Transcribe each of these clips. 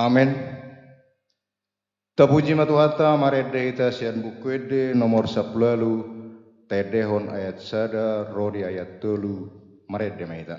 Amin. Tapuji matuhata marede ita sian bukwede nomor 10 tedehon ayat sada rodi ayat telu marede maita.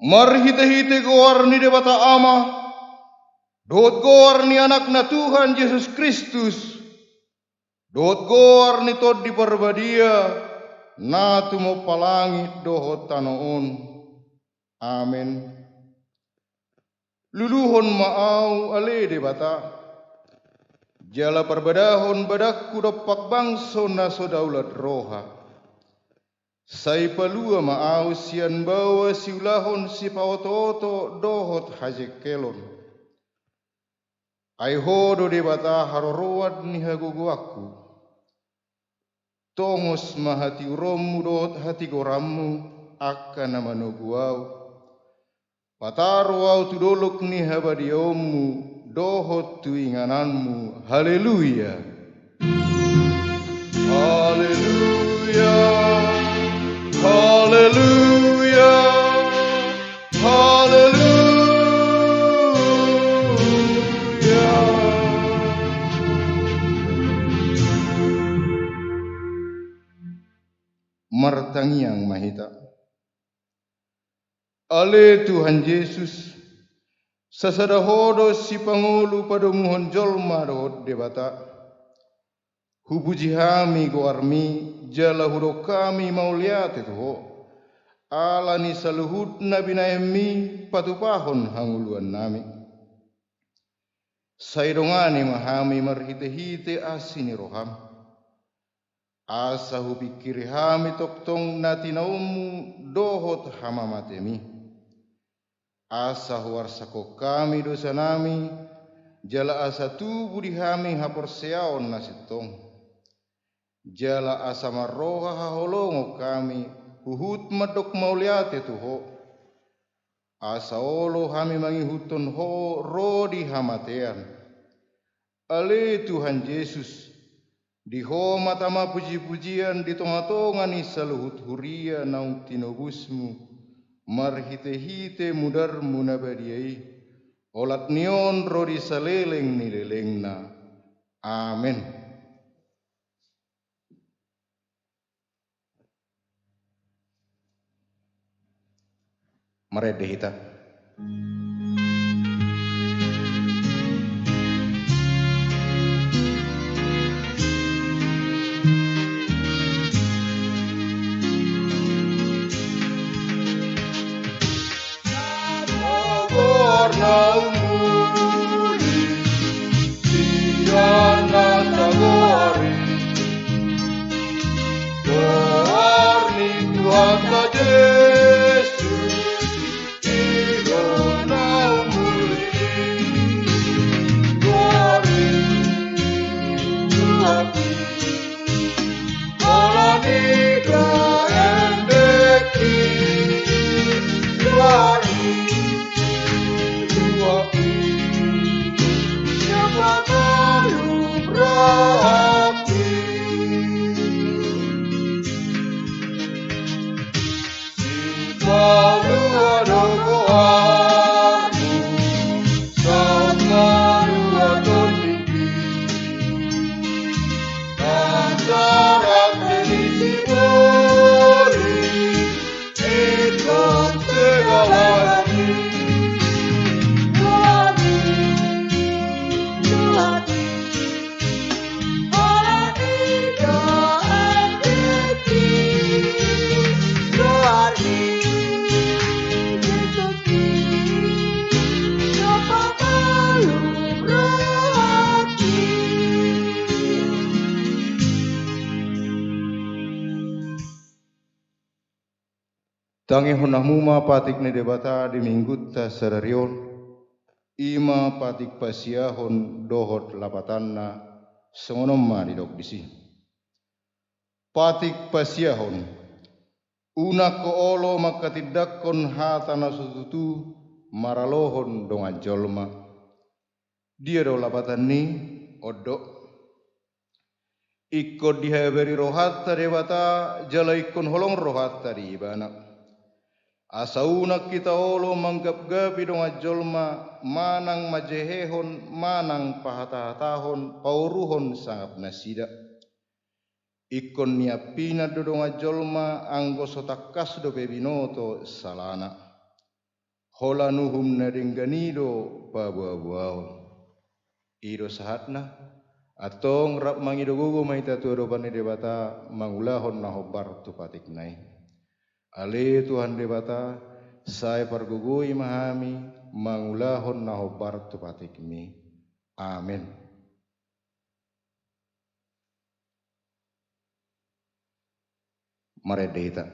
Marhite-hite goar ni debata ama, dot goar ni anak na Tuhan Yesus Kristus, dot goar ni tod di parbadia, na tumo palangit dohot tanoon. Amen. Luluhon maau ale debata, jala parbadahon badakku dopak bangso na sodaulat roha. Sai palua maau sian bawa siulahon si paoto-oto dohot hajek kelon. Ai hodo debata haroroat ni haguguaku. Tongos mahati uromu dohot hati goramu akan nama nuguau. Pataru au tudolok ni habadiomu dohot tuingananmu. Haleluya. Haleluya. Haleluya, haleluya. Martangiang mahita. Ale Tuhan Yesus, sasadahodo si pangulu padomuhon jolma dohot debata. Hubuji hami goarmi jala hudo kami mauliate tuho. Ala ni saluhud na binaemi patupahon hanguluan nami. Saidongani mahami marhite-hite asini roham. Asa hupikiri hami toktong natinaumu dohot hamamatemi. Asa huarsako kami dosa nami jala asa tubuh di hami haporseaon nasitong. Jala asa marroha haholongo kami huhut madok mauliate tuho. Asa olo hami mangihuton ho rodi hamatean. Ale Tuhan Yesus, di ho matama puji-pujian di tonga-tonga ni saluhut huria naung tinobusmu. Marhite-hite mudarmu nabadiai. Olat nion rodi saleleng ni lelengna. Amin. Maredehita. Tangi hunahmuma patik ni debata di minggutta sararion, ima patik pasiahon dohot lapatanna songonomma di dok disi. Patik pasiahon, una ko olo makatidakkon hatana sututu maralohon dongan jolma. Dia do lapatan ni odok. Ikut dihaberi rohatta debata jala ikon holong rohatta di ibana. Asaunak kita olo manggap-gapi donga jolma manang majehehon manang pahatahon pauruhon sangap nasida. Ikon niapina do donga jolma anggo sotakas do pebinoto salana. Hola nuhum nadengganido pabuabuao. Ido sahatna atong rap mangido gugu maita tuado bani debata mangulahon nahobar tu patik nai. Ale Tuhan debata, saya pergugui mahami, mangulahon nahobar tu patikmi. Amin. Maredehita.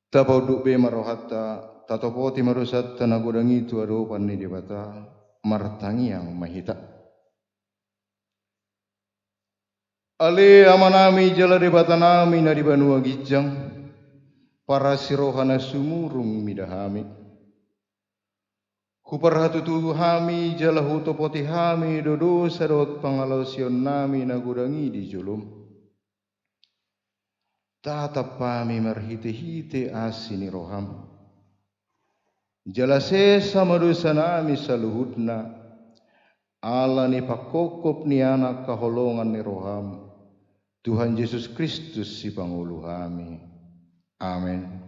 Tapau dukbe marohatta tatopoti marusat tanagudangi tuado panni debata martangi yang mahita. Ale amanami jala debata nami na di banua gijang para sirohana sumurung midahami. Kuparhatutu hami jala hutopoti hami dodo sadot pangalausion nami nagudangi di julum. Tatap pami marhite-hite asini roham. Jala sesa madosa nami saluhutna. Ala ni pakokop ni anak kaholongan ni roham. Tuhan Yesus Kristus si pangulu kami. Amin.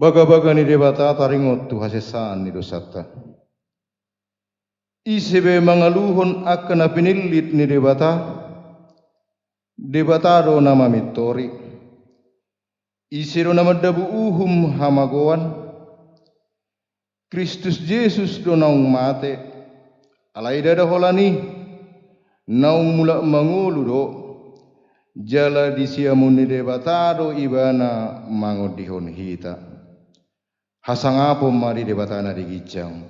Baga-baga ni debata taringot tu hasesaan ni dosata. Isebe mangaluhon akan pinilit ni debata. Debatado nama mitori. Isiro nama dabu uhum hamagoan. Kristus Yesus do naung mate. Alai dada holani. Naung mula mangulu do. Jala disiamun ni debatado ibana mangodihon hita. Hasangapo mari debatana di gijang.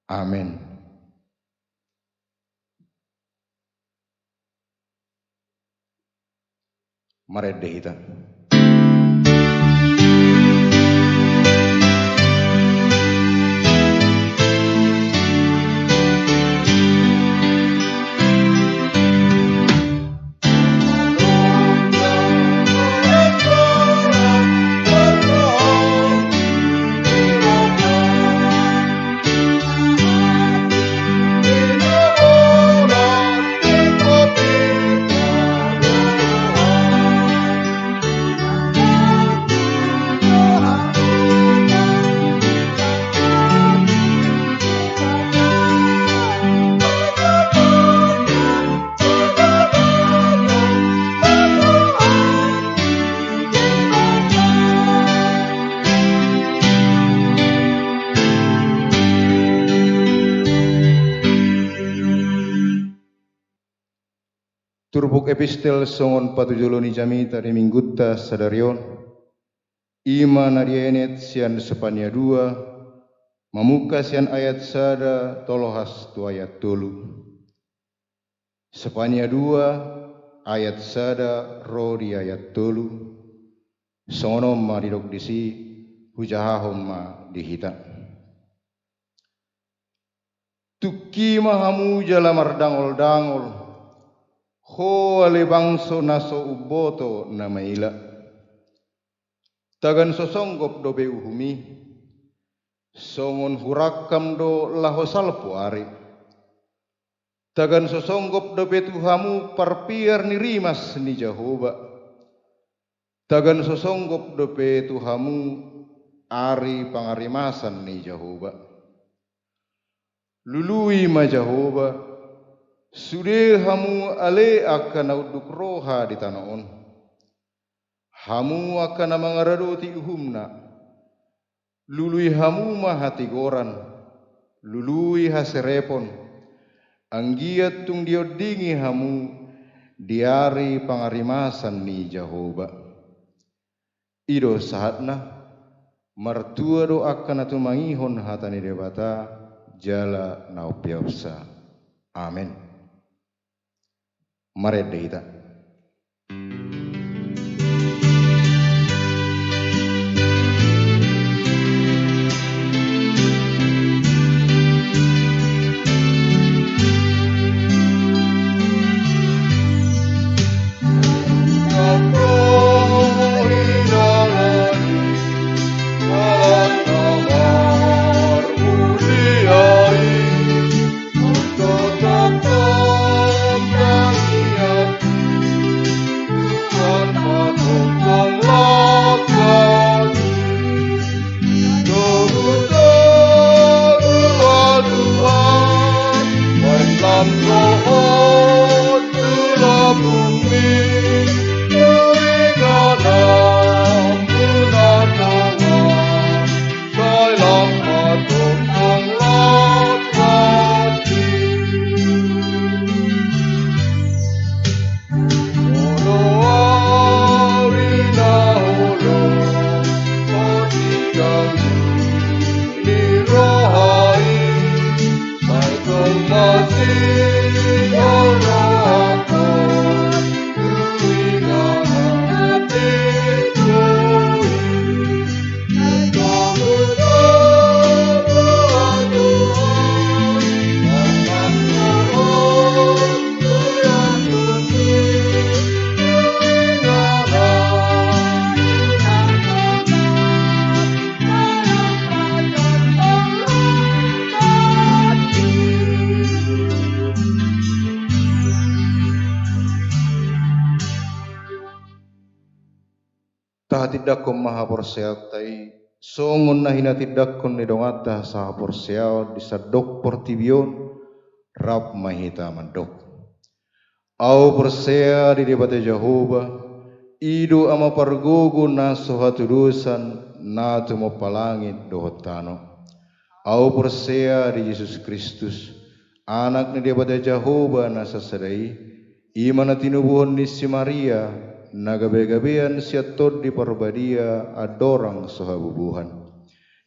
Amin. Mari dehita. Turbuk epistel songon patujoloni jami tari minggutta sadarion. Ima narienet sian sepania 2. Mamuka sian ayat sada tolohas tu ayat tolu. Sepania 2 ayat sada ro di ayat tolu. Songonom ma didok disi hujahahom ma dihita. Tuki mahamu jalamar dangol-dangol. Ho ale bangso naso uboto na maila. Tagan sosonggop do be uhumi. Songon hurakam do laho salpo ari. Tagan sosonggop do be tuhamu parpiar ni rimas ni Jehovah. Tagan sosonggop do be tuhamu ari pangarimasan ni Jehovah. Lului ma Jehovah. Sude hamu ale akan nauduk roha di tanah on. Hamu akan mangaradoti uhumna. Lului hamu mahati goran. Lului haserepon. Anggiat tung diodingi hamu diari pangarimasan ni Jehovah. Ido saatna martua do akan atu mangihon hatani debata jala naupiausa. Amin. Mari dehita. taha tidakkom maha porseat tai songon na hina tidakkon ni dongata saha porseat disadok portibion rap mahita mandok. Au persea di debate Jehovah idu ama pargogo na sohatudusan na tumo palangit dohotano. Au persea di Yesus Kristus anak ni debate Jehovah na sasadai imana tinubuhon ni si Maria nagabe-gabean siatod di parbadia adorang sohabubuhan.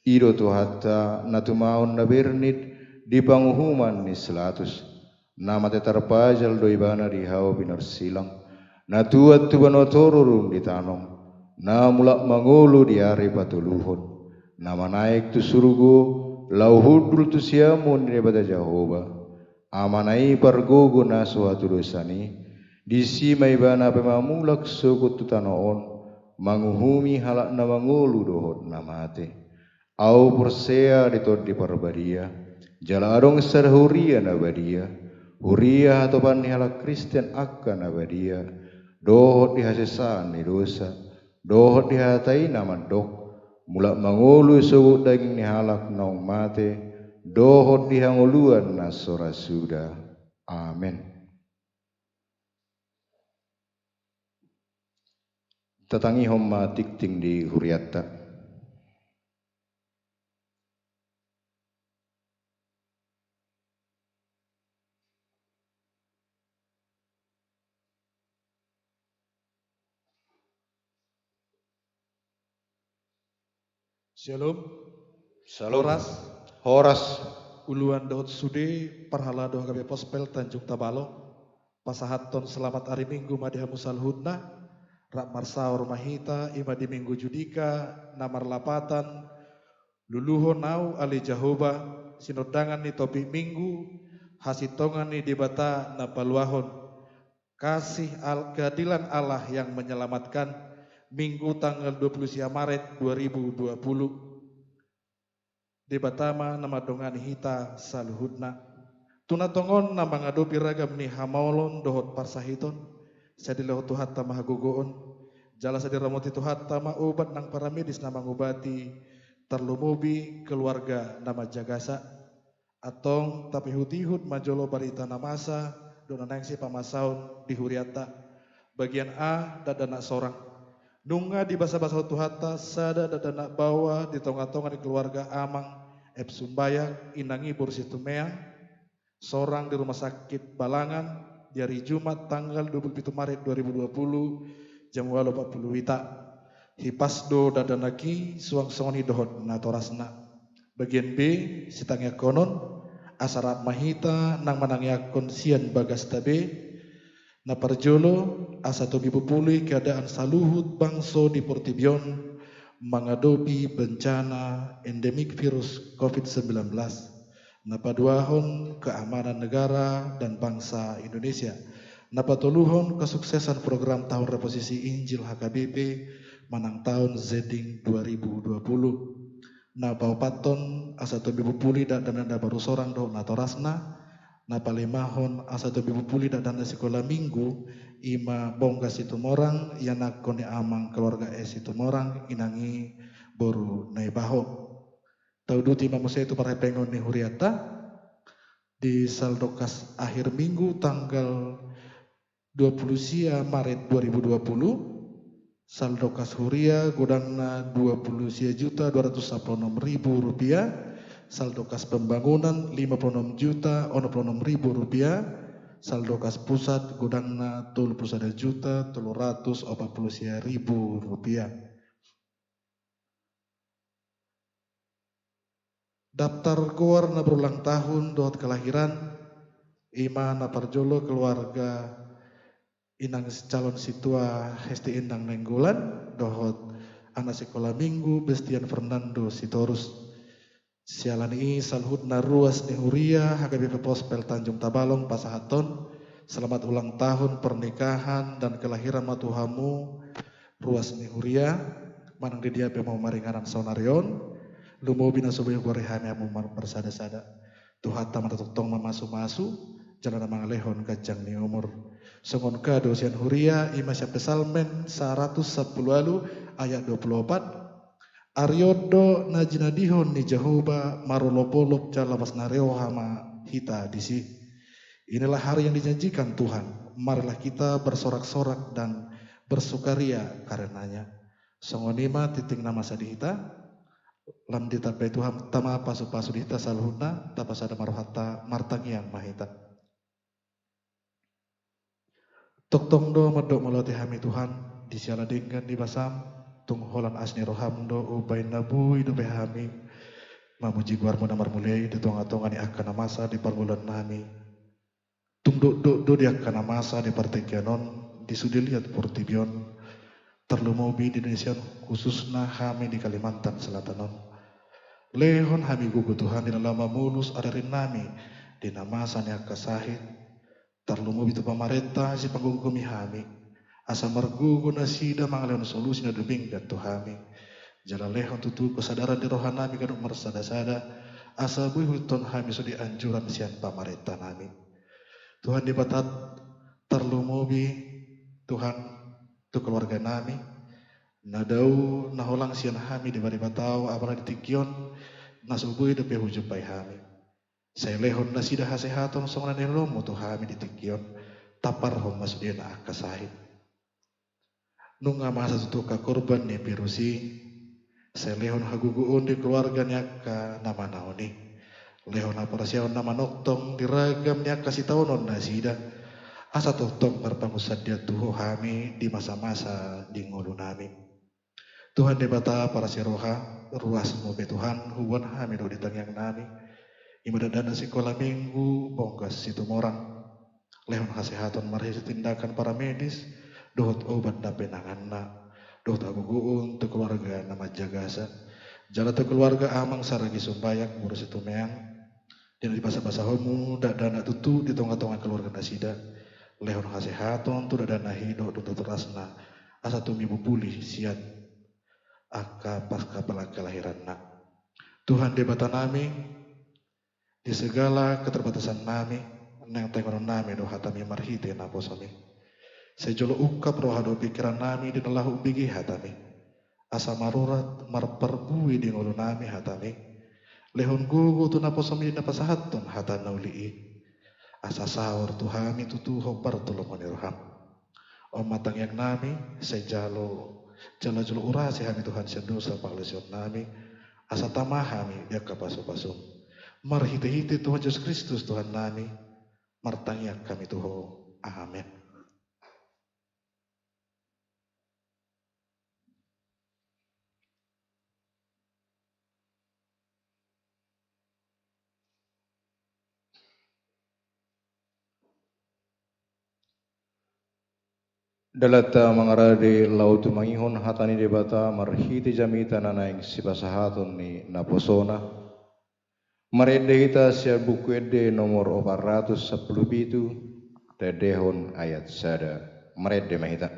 Ido tuhata na tumaon na bernit di panguhuman ni selatus. Nama tetarpajal do ibana di hao binar silang. Na tuat tu banotorurun di tanong. Na mulak mangulu di hari patuluhon. Nama naik tu surugo lauhudul tu siamun di bada Jehovah. Amanai pargogo na suatu dosani. Di sima ibana pemamulak sukut tu tanoon. Manguhumi halak na mangulu dohot namate. Au persea ditod di parbadia. Jala adong sar huria na badia. Huria atau pani halak Kristen akan na badia. Dohot di hasesan ni dosa. Dohot di hatai nama dok. Mulak mangulu sukut daging ni halak naung mate. Dohot di hanguluan na sora suda. Amin. Tatangi homma tikting di huriatta. Shalom. Salam. Horas. Uluan dohot sude parhala doh gabe pospel Tanjung Tabalo. Pasahaton selamat hari Minggu madiha musal hudna. Rak marsaur mahita ima di Minggu Judika namar lapatan. Luluho nau ali Jehovah sinodangan ni topik Minggu. Hasitongan ni dibata na paluahon. Kasih keadilan Allah yang menyelamatkan. Minggu tanggal 20 Maret 2020. Debatama nama dongan hita saluhudna. Tunatongon nama ngadopi ragam ni hamaulon dohot parsahiton. Sadilah tuhatta mahagugoon. Jala sadiramoti tuhatta maubat nang para medis nama ngubati. Terlumubi keluarga nama jagasa. Atong tapi hutihut majolo barita namasa. Donanangsi pamasaun di huriata. Bagian A dadana sorang. Nunga di basa-basa tuhatta sada dadana bawa di tonga-tonga di keluarga amang. Ep Sumbayang inangi bursitumea. Sorang di rumah sakit Balangan. Di hari Jumat tanggal 27 Maret 2020 jam 40 wita. Hipasdo dadanaki suang-suang hidohot natorasna. Bagian B sitangya konon asarat mahita nang manangyakon sian bagas tabe. Na parjolo asa tobi pupuli keadaan saluhut bangso di Portibion menghadapi bencana endemik virus COVID-19. Napaduahon keamanan negara dan bangsa Indonesia. Napatuluhon kesuksesan program tahun reposisi Injil HKBP manang tahun Zeding 2020. Napaupaton asa tobi pupuli dan dana baru sorang do natorasna. Napalimahon asa tobi pupuli dan dana sekolah minggu ima bongga situmorang yanakone amang keluarga situmorang inangi boru naibaho. Tauduti mamusia itu para pengon ni huriata di saldokas akhir minggu tanggal 20 Maret 2020 saldokas huria godangna 20.216.000 rupiah, saldokas pembangunan 56.066.000 rupiah, saldokas pusat godangna 31.340.000 rupiah. Daftar gor na berulang tahun dohot kelahiran ima na parjolo keluarga inang calon situa hesti indang nenggulan dohot anak sekolah minggu Bestian Fernando Sitorus sialani salhut na ruas ni huria HKBP Pospel Tanjung Tabalong Pasahaton. Selamat ulang tahun pernikahan dan kelahiran matuhamu ruas ni huria manang di dia mau maringanan sonarion. Lumo bina soboy gorehane amu bersada-sada. Tuhata matatutong mamasu-masu jalan mangalehon kajang ni umur. Songon ka dosian huria ima siap pesalmen 110 ayat 24. Aryodo najinadihon ni Jehovah marulopolop jalawas nareo hama hita disi. Inilah hari yang dijanjikan Tuhan. Marilah kita bersorak-sorak dan bersukaria karenanya. Songonima titing nama sadihita. Lam ditapai Tuhan tama pasu-pasu dihita saluhuna tapasada marohata martangiang mahita. Tok do medok meloti hami Tuhan disiala dengan di basam. Tung holan asni rohamdo ubay nabu hidup hami mamuji guar namar mulai di tonga-tonga ni akan masa di permulaan nami tung do di akan masa di partekianon di sudiliat portibion terlumobi di Indonesia khususnya hami di Kalimantan Selatan lehon hami gugu Tuhan di lama mulus adarin nami di nama sanya kasahit terlumobi tu pamarentah si panggungkumi hami asa margugo na sida mangaleon solusi na duming dan tuhami jalalehon tutu kesadaran di rohanami kadung mersada-sada asa buihuton hami so di anjuran sian pamarentah nami Tuhan di batat terlumobi Tuhan tu keluarga nami nadau naholang sian hami di bari batau apalagi di tikion nasubui depe hujupai hami saya lehon na sida hasehaton songan nelomo tu hami di tikion tapar hom masudien akasahit nunga masa tutuka korban ni pirusi saya lehon haguguun di keluarga nyaka nama naoni lehon aparasyaon nama noktong diragam nyaka si taonon nasida asa toktong perpangusadia tuho hami di masa-masa di ngulu nami Tuhan debata para siroha ruas mobe Tuhan huban hami do ditangyang nami ibadah dana sekolah minggu bongkas situ morang lehon hasehaton marhisi tindakan para medis dohot obat na penanganna dohot aguguun tu keluarga nama jagasa jala tu keluarga amang saragi sumbayak ngurus itu meang dan di basa-basa homu dak dana tutu di tonga-tonga keluarga nasida lehon hasehaton tu dak dana hido do terasna asa tumi bupulih siat aka pasca kelahiranna Tuhan debata nami di segala keterbatasan nami nang tengonon nami do hatami marhite naposami sejolo ukap rohado pikiran nami di dalam ubigi hatami asa marurat marperbui di ngulu nami hatami lehon gugu tu naposami napasahaton hatan naulii asa sahur tuhami tutu hopar tulungan irham om matang yang nami sejalo jalo urasi hami Tuhan sedosa panglesion nami asa tamahami dia kapasu-pasum marhite-hite Tuhan Yesus Kristus Tuhan nami martangyak kami tuho amin. Dalata mangarade lautu mangihon hatani debata marhiti jamita nanaing sipasahaton ni naposona marede hita sia buku ede nomor 417 dedehon ayat sada marede mahita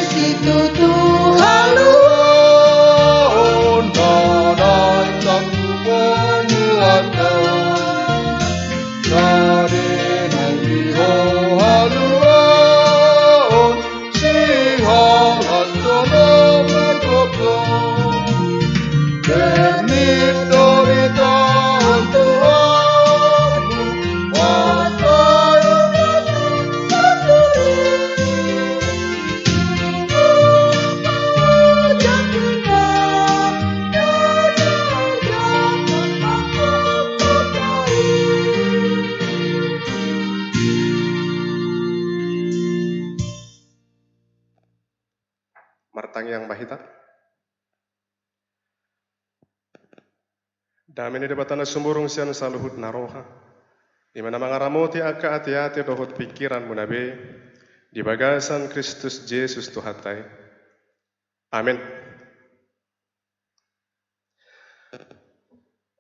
Situ Tuhan luon nanai takupon muatan nade nanti ho haluon sihang asono berkokon benit dori tahun Tuhan wasaya Martang yang bahita. Damini debatana sumurung sian saluhut naroha. Di mana mangaramoti aka hati-hati dohot pikiran munabe di bagasan Kristus Yesus Tuhatai. Amin.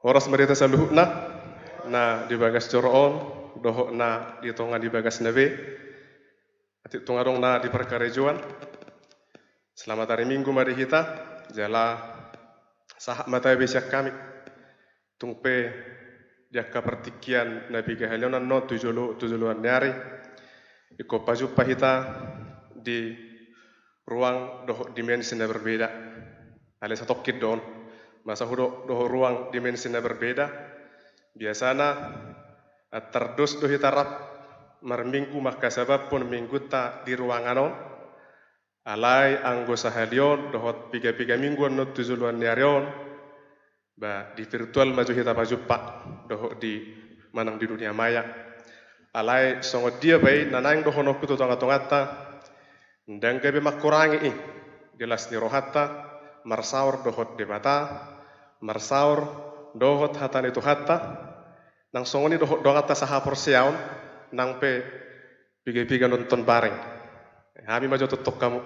Horas merita saluhut na di bagas coroon dohot na di tonga di bagas nabe. Ati tonga dong na di perkarejuan. Selamat hari Minggu mari kita jala sahak mata besyak kami tungpe jaka pertikian nabi kehalionan no tujuluan nyari iko pajuppa hita di ruang doh dimensi na berbeda ale satokit don masa hudo doh ruang dimensi na berbeda biasana terdus doh hita rap marminggu maka sabab pun minggu ta di ruangan on alai anggo sahalion dohot piga mingguan no tujuluan nyarion ba di virtual maju hita pajuppa doh di manang di dunia maya alai songot dia bay nanang doh no kutu tonga-tongata ndang gabe makurangi jelas ni rohatta marsaur dohot de mata marsaur dohot hatan itu hatta nang songoni dohot dongata sahapor siaon nang pe piga nonton bareng kami maju tutuk kamu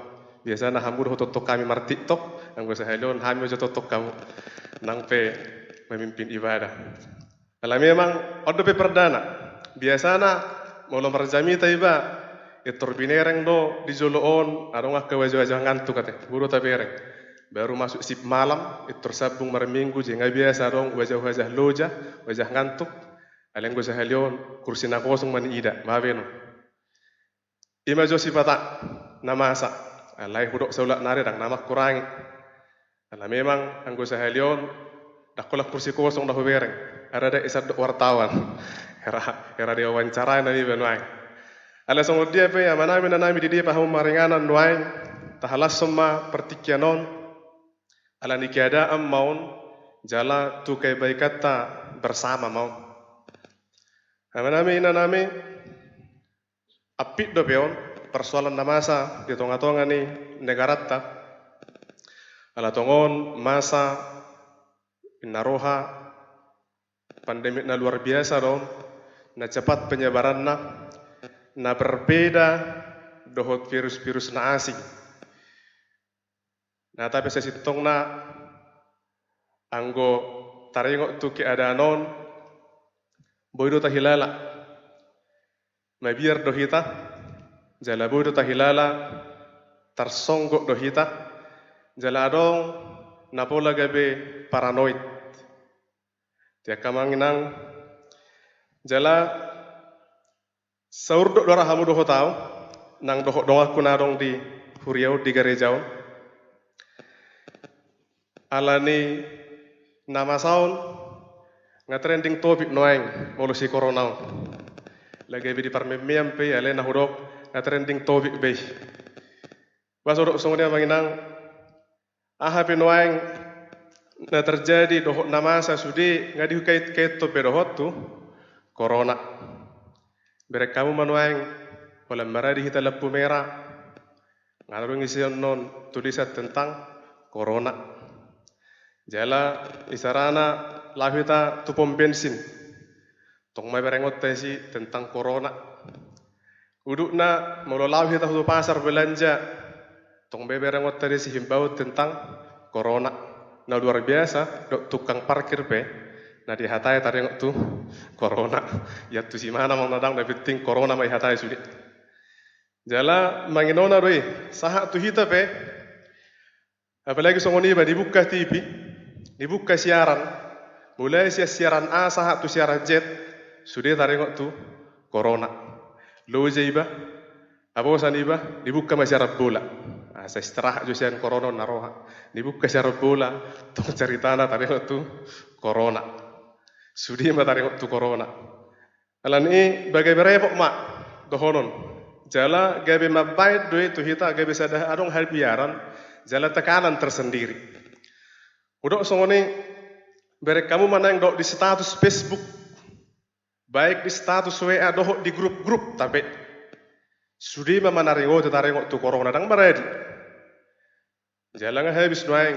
biasanya hambu dohot tutuk kami mar TikTok anggo sahalon kami maju tutuk kamu nang pe memimpin ibadah ala memang odo pe perdana biasana molo marjami taiba itor binereng do di joloon arong ke wajah-wajah ngantuk kate buru tabereng baru masuk sip malam itor sabung marminggu jenga biasa dong wajah-wajah loja wajah ngantuk aleng go sahalion kursi na kosong man ida mabeno ima jo sipata namasa alai hudok saula nare dang nama kurangi ala memang anggo sahalion dakola kursi kosong dah bereng ada isad wartawan era dia wawancara nami benuai ala songo dia pe amanami nanami di dia paham maringanan nuai tahalas semua pertikianon ala nikiada am maun jala tu kai baikata bersama maun amanami nanami apit do beon persoalan namasa di tonga-tonga ni negaratta ala tongon masa inaroha pandemi na luar biasa dong na cepat penyebarannya na berbeda dohot virus-virus na asing na tapi sesitong na anggo taringok tu keadaanon boido tahilala mabiar dohita jala boido tahilala tarsonggok dohita jala dong napola gabe paranoid tiak kamanginang jala saur do dora hamu doho tau nang doho donga kunarong di huriau di garejau alani nama saun ngatrending topik noeng molusi corona lagi di parmemiam pe ale na hudok ngatrending topik be basodok songonia manginang aha pe noeng na terjadi dohot namasa sudi ngadi kait to bedohot tu corona berek kamu manuang wala maradi hita lampu merah ngarung ision non tulisan tentang corona jala isarana lahita tu pom bensin tong mai berengot tesi tentang corona udukna molo lahita tu pasar belanja tong berengot tesi himbau tentang corona na luar biasa dok tukang parkir pe na di hatai tarengok tu corona ya tu si mana mau nadang na penting corona mai hatai sudi jala manginona roi saha tu hita pe apalagi songoni ba dibuka TV dibuka siaran mulai siaran A saha tu siaran Z sudah tarengok tu corona lo jaiba abosan iba dibuka masyarakat bola saya istirahat jusian corona naroha dibuka siaran bola tong ceritana tarengok tu corona sudi ma tarengok tu corona alan i bagai berepok mak dohonon jala gabe mabait do itu hita gabe sadah adong hal biaran jala tekanan tersendiri udok songoni berek kamu mana yang dok di status Facebook baik di status WA doh di grup-grup tapi sudi ma manaringo tarengok tu corona dang baradi jala nga habis doang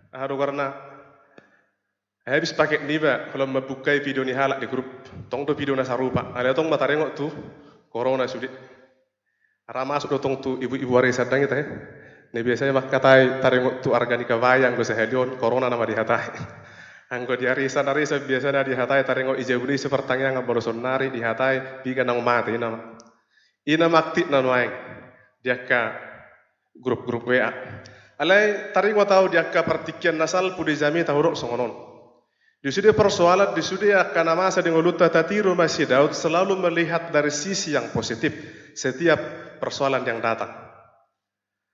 ado karena habis pakai niba kalau membuka video ni halak di grup tong do video na sarupa ada tong matarengok tu corona sudi ara masuk do tong tu ibu-ibu warisan dang kita ne biasanya mak katai tarengok tu organika wayang go sehelion corona nama dihatai anggo di arisan biasanya dihatai tarengok ijabuni sepertangnya ngaboloson nari dihatai biga nang mati ina makti na noeng dia ka grup-grup WA Alai taringo tahu dia ka partikian nasal pudi jami tahurok songonon. Di sudi persoalan di sudi akan masa dengan luta tatiru masih Daud selalu melihat dari sisi yang positif setiap persoalan yang datang.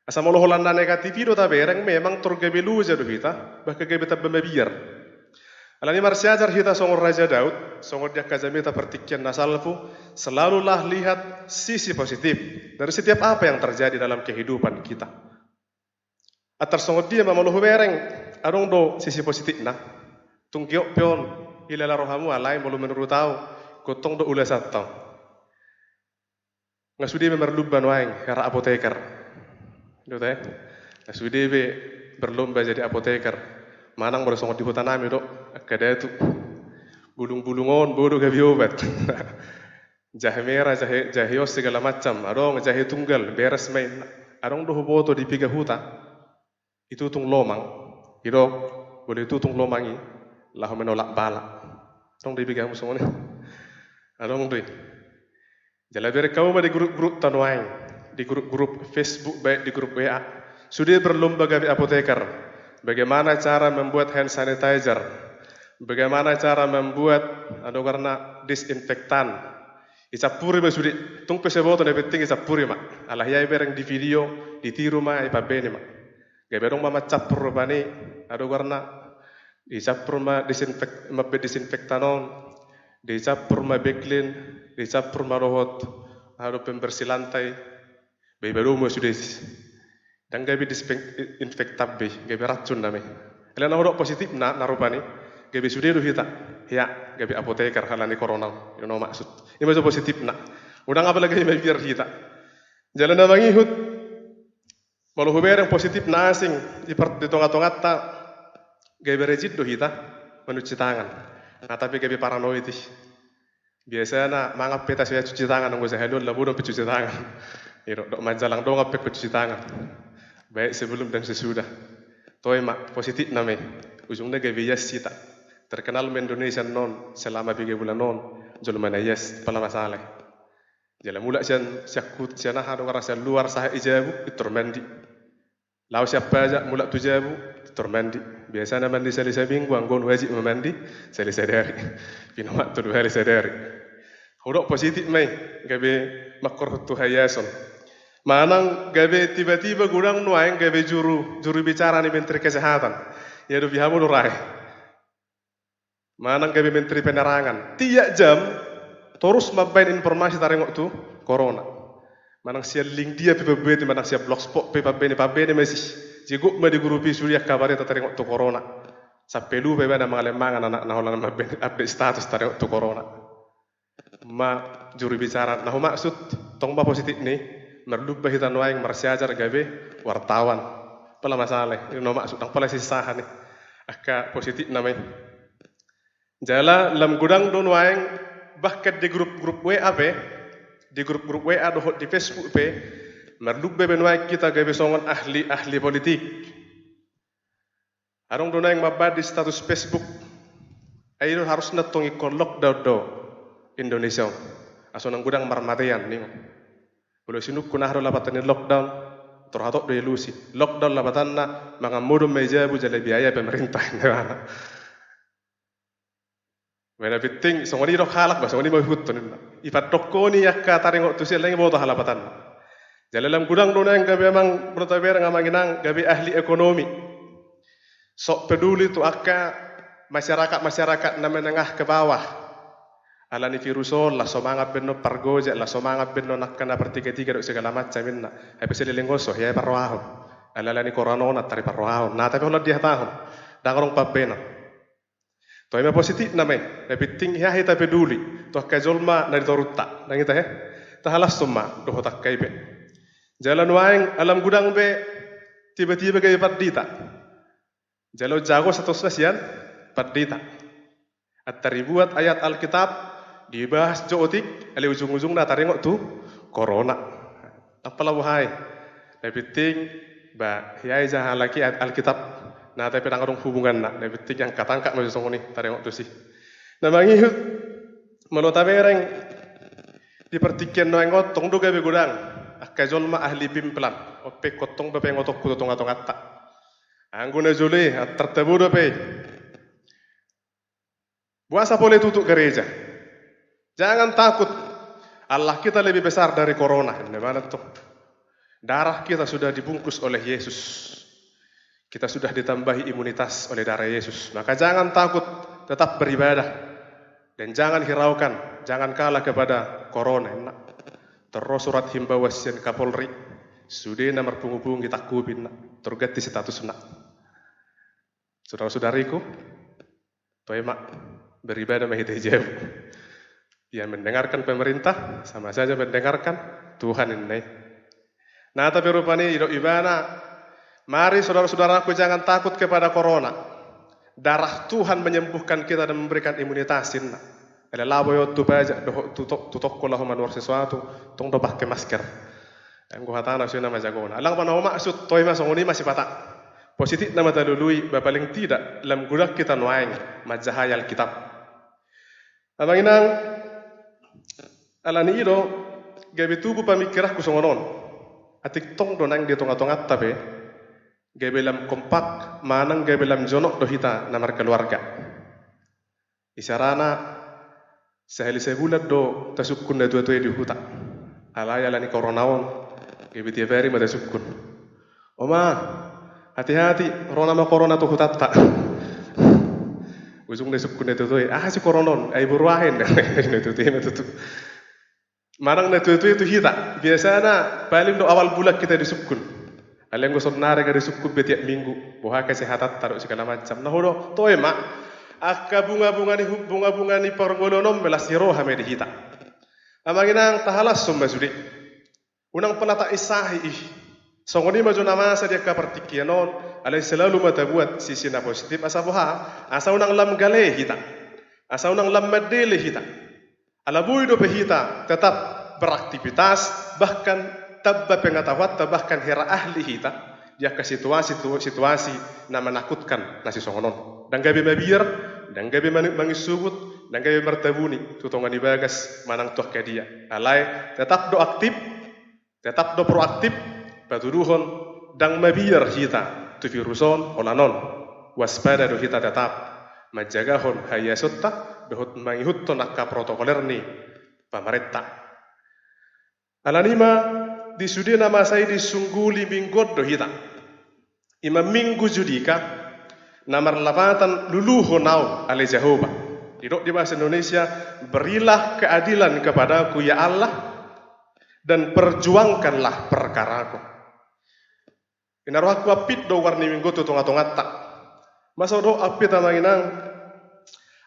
Asa molo holanda negatif itu tabereng memang turgebelu jadu kita bahkan gebeta bemebir. Alani marsiajar kita songor Raja Daud, songor dia kajamita pertikian nasalfu, selalulah lihat sisi positif dari setiap apa yang terjadi dalam kehidupan kita. Atar songor dia mamaluhu bereng, arong do sisi positif nah. Tungkiok pion, ilala rohamu alai mulu menurut tahu, gotong do ula satau. Ngasudi memerluban waeng, kara apoteker. Itu teh, ngasudi be berlomba jadi apoteker. Manang baru songor di hutan nami dok, kada itu bulung-bulungon bodoh gabi obat. Jahe merah, jahe os segala macam, adong jahe tunggal, beres main. Adong doh boto di piga huta, itu tung lomang, itu boleh itu tung lomangi. Lah menolak bala. Tong di bigamu semua ni. Adong doi. Jala bere kau di grup-grup tanuaing, di grup-grup Facebook baik di grup WA. Sudah berlomba gabi apoteker. Bagaimana cara membuat hand sanitizer? Bagaimana cara membuat karena disinfektan? Isapuri ba sudi. Tung peseboto ne penting isapuri mak. Alah yai bereng di video, ditiru mak ipabene mak. Gaberong mama capur bani karena dicapur ma disinfektanon, dicapur ma beklin, dicapur ma rohot, ada pembersih lantai, baru mau sudah, dan gabi disinfektab gabi racun nami. Kalian orang positif narupani, gabi sudah kita, ya gabi apoteker halani corona, itu no maksud. Ini maksud positif nak. Udah ngapa lagi biar kita. Jalan nama ngihut, malu huber yang positif nasing di tongat-tongat tak. Gabi rejit do kita mencuci tangan. Nah tapi gabi paranoid ih. Biasanya mangap peta saya cuci tangan nunggu saya dulu labu dong cuci tangan. Iro dok majalang dong ngapek cuci tangan. Baik sebelum dan sesudah. Toy mak positif namanya. Ujungnya gabi yes kita. Terkenal Indonesia non selama 3 bulan non. Jual mana yes pala masalah. Jalan mulak sian siakut sian aha dong rasa luar sah ijabu itu mandi. Lau siapa aja mulak tujabu mandi. Biasanya mandi selesai minggu, anggon wajib memandi selesai dari. Pinamak tu 2 hari sedari. Hodok positif mai, gabe makor tu hayason. Manang gabe tiba-tiba gudang nuaing gabe juru bicara ni Menteri Kesehatan. Ya do bihamu nurai. Manang gabe Menteri Penerangan. Tiap jam terus mabain informasi tarengok tu corona. Manang sia link dia PBB manang sia blogspot PBB ni masih. Jiguk ma di grupi surya kabare ta tarengok tu corona. Sampai lu beba na mga lemangan anak naholan update status tarengok tu corona. Ma juru bicara nah maksud tong ba positif ni merlubah hitan waing marsiajar gabe wartawan. Pala masalah ini no maksud tang pala sisahan ni. Aka positif namanya. Jala lam gudang don waing bahkan di grup-grup WA di grup-grup WA dohot di Facebook merlubbe benwai kita gabe songon ahli politik. Arong dona yang mabad di status Facebook. Ayo harus natung ikon lockdown do Indonesia. Aso nang gudang marmatayan ning. Boleh sinuk kunah do lapatan lockdown terhatok do ilusi. Lockdown lapatan na mga mudum meja bu jale biaya pemerintah. Wala piting songoni do halak ba songoni mahut tonin. Ipat toko ni yakka taringok tusil lagi boto halapatan. Jalan gudang dona yang gabi memang bertaber ngamanginang gabi ahli ekonomi. Sok peduli tu akka masyarakat na menengah ke bawah. Alani virusol lah semangat benno pargoja lah semangat benno nakana pertiga-tiga dok segala macam minna. Hai peseli lengoso ya parwaho. Alani corona tari parwaho. Nah tapi kalau dia tahu dangarong papena. Toh yang positif namanya. Tapi tinggi ya kita peduli. Toh kajolma dari torutta. Nang kita tahalas semua doh tak kaibe. Jalan waing alam gudang be tiba-tiba kayak pardita. Jalan jago satu stasiun pardita. Atari buat ayat Alkitab dibahas jootik, ali ujung-ujung na taringok tu corona. Apalah wahai. Tapi ting ba yai jahan lagi ayat Alkitab. Nah tapi nangarong hubungan na. Tapi ting yang katangkak masih songoni taringok tu sih. Nah mangi menotabereng di pertikian noeng ngotong do gabe gudang. Kajol ma ahli pimplan, ope kotong bape ngotok kudo tonga tonga tak. Angguna juli tertebu pe. Puasa boleh tutup gereja. Jangan takut. Allah kita lebih besar dari corona. Gimana tuh? Darah kita sudah dibungkus oleh Yesus. Kita sudah ditambahi imunitas oleh darah Yesus. Maka jangan takut, tetap beribadah. Dan jangan hiraukan, jangan kalah kepada corona. Terus surat himbawasian Kapolri. Sudah nomor penghubung kita kubin. Terganti status nak. Saudara-saudariku, toemak beribadah mahita jauh. Yang mendengarkan pemerintah sama saja mendengarkan Tuhan ini. Nah, tapi rupanya hidup ibana. Mari saudara-saudaraku jangan takut kepada corona. Darah Tuhan menyembuhkan kita dan memberikan imunitas. Ada laboy tu baca tutok kolah manur sesuatu, tong do pakai masker. Anggo hatana sih nama jagona. Alang panau maksud toy masongoni masih patah. Positif nama talului paling tidak dalam gudak kita nuaing majahayal kitab. Abang inang alani ido gabe tubuh pamikirah kusongonon. Atik tong donang dia tongat-tongat tapi gabe lam kompak manang gabe lam jonok dohita namar keluarga. Isarana sehali sebulan do tasukun na tuwa-tuwa di huta. Alaya lani koronaon gabe tiap hari mada sukun. Oma, hati-hati rona ma corona tu hutatta. Ujung na sukun na tuwa-tuwa. Si koronon ay buruahin na tuwa-tuwa. Marang na tuwa-tuwa itu hita. Biasanya paling do awal bulan kita disukun. Aleng gosok nare ga disukun betiap minggu. Boha kesehatan taruh segala macam. Nah hodo toy mak. Akka bunga-bunga ni pergolonom melasiro hame dihita. Amanginang tahalas sumba sudi. Unang penata isahi ih. Songoni maju nama sadia ka partikianon. Alay selalu mata buat sisi na positif asa boha. Asa unang lam gale hita. Asa unang lam medele hita. Alabui do hita tetap beraktivitas bahkan tabba pengatawat bahkan hera ahli hita. Dia ke situasi na menakutkan nasi songonon. Dan gabi mabir, dan gabi mangisubut, dan gabi mertabuni. Tutongan ibagas manang tuh ke dia. Alai tetap do aktif, tetap do proaktif. Batuduhon dan mabir kita tu viruson olanon. Waspada do kita tetap majagahon hayasutta dohut mangihutto nakka protokoler ni pamaretta. Alanima disudi nama saya disungguli minggod do hita. Ima minggu judika namar lapatan luluho nau ale Jehovah. Didok di bahasa Indonesia, berilah keadilan kepadaku ya Allah dan perjuangkanlah perkaraku. Inarohaku apit do warni minggu tu tongat-tongat tak. Masa do apit amanginang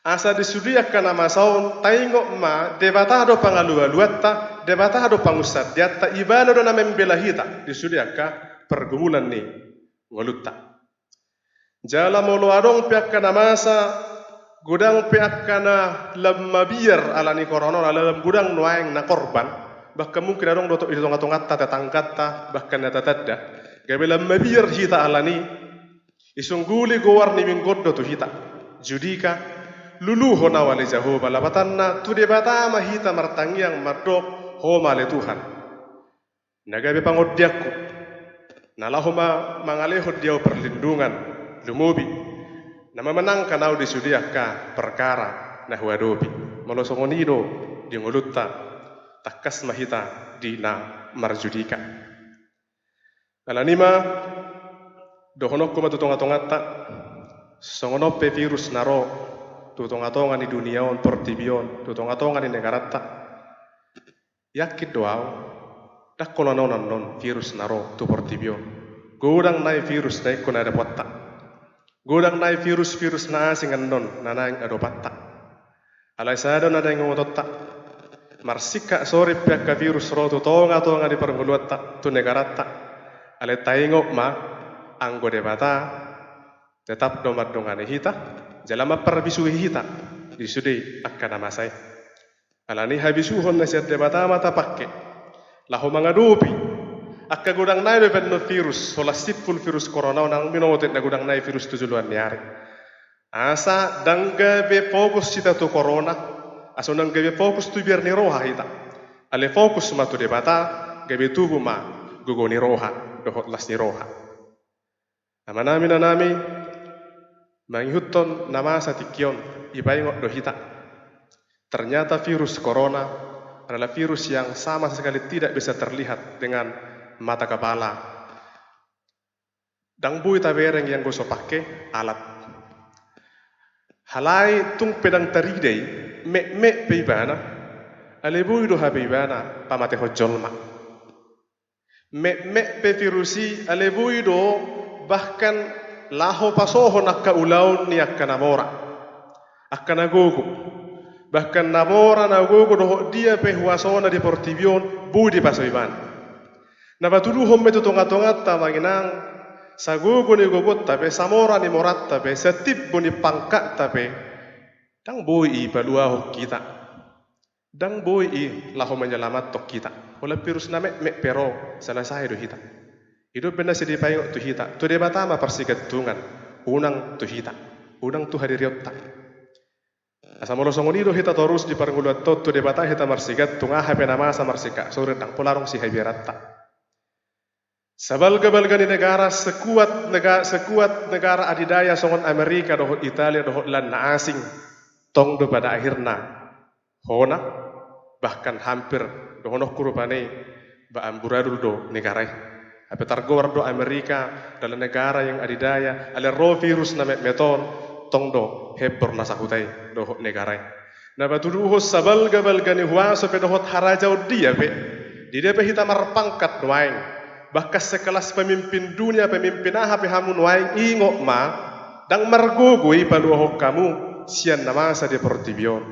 asa disudiakan nama saun taingok ma debata do pangalu-aluatta debata do pangusat diatta ibana do nama membela hita disudiakan pergumulan ni ngolutta. Jala molo adong pihak kana masa gudang pihak kana lemabir alani koronon alam gudang nuaing na korban bahkan mungkin adong doto itu tongat-tongat tatangkata bahkan tatadda gabe lemabir hita alani isungguli gowarni minggod do tu hita judika luluho na wali Jehovah labatanna tu debata mahita martangiang mardok homa le Tuhan. Nagabe pangodiakku nalahuma mangalehod dia perlindungan lumubi nama menangkan au disudiaka perkara nahwadobi molosongonido di ngolutta takas mahita dina marjudika. Alanima dohonok kuma tutonga-tongata songonope virus naro tutonga-tonga di duniaon portibion tutonga-tonga di negarata yakit doau dak kolononan non virus naro tu portibion godang nai virus nai kuna ada potta godang nai virus na singan non nanang ado patta alai sada nada ngototta marsika sore pekka virus ro tutonga-tonga di perguluatta tu negarata alai taingok ma anggo debata tetap domar dongane hita jalama perbisu hita disudi akan amasai alani habisuhon nasihat debata mata pakke lahu mangadupi akka gudang nai benno virus sola sipul virus corona nang minotet na gudang nai virus tujuluan niari asa dangga be fokus cita tu corona aso nang gabe fokus tu biar ni roha hita ale fokus ma tu debata gabe tubu ma gugoni roha dohot las ni roha Nama nami mangihutton nama satikion ibaingok dohita. Ternyata virus corona adalah virus yang sama sekali tidak bisa terlihat dengan mata kepala. Dang bui tabereng yang goso pakai alat. Halai tung pedang taridei me peibana alebui do habeibana pamate hojolma. Me pe virusi alebui do bahkan laho pasoho nakka ulaun ni akka namora akka nagogo bahkan namora nagogo do dia pe huasona di portibion budi pasoiban na batulu homme to tonga manginang sagogo ni gogot tape samora ni morat tape setip boni pangka tape dang boy i balua ho kita dang boy i laho menyelamat tok kita ola virus na me pero selesai do hita. Hidup benar sedih payung tu hita. Tu debatama persikat tungan. Unang tu hita. Unang tu hadiriotta. Asa molo songonido hita torus di paranguluat tu debata hita marsikat tunga hape nama sa marsika. Sore tang polarong si haibiratta. Sabalga-balga ni negara sekuat negara adidaya songon Amerika dohot Italia dohot lan na asing. Tong do pada akhirna. Hona bahkan hampir dohonoh kurupane ba amburadul do negara. Apa targowar do Amerika dalam negara yang adidaya ale ro virus na meton tongdo hebor na sahutai do negara. Na batudu ho sabalga balgani huaso pe dohot harajau dia pe. Dia pe hita marpangkat waing. Bakas sekelas pemimpin dunia pemimpin aha pe hamun waing ingok ma dang margogoi paluho kamu sian namasa de portibion.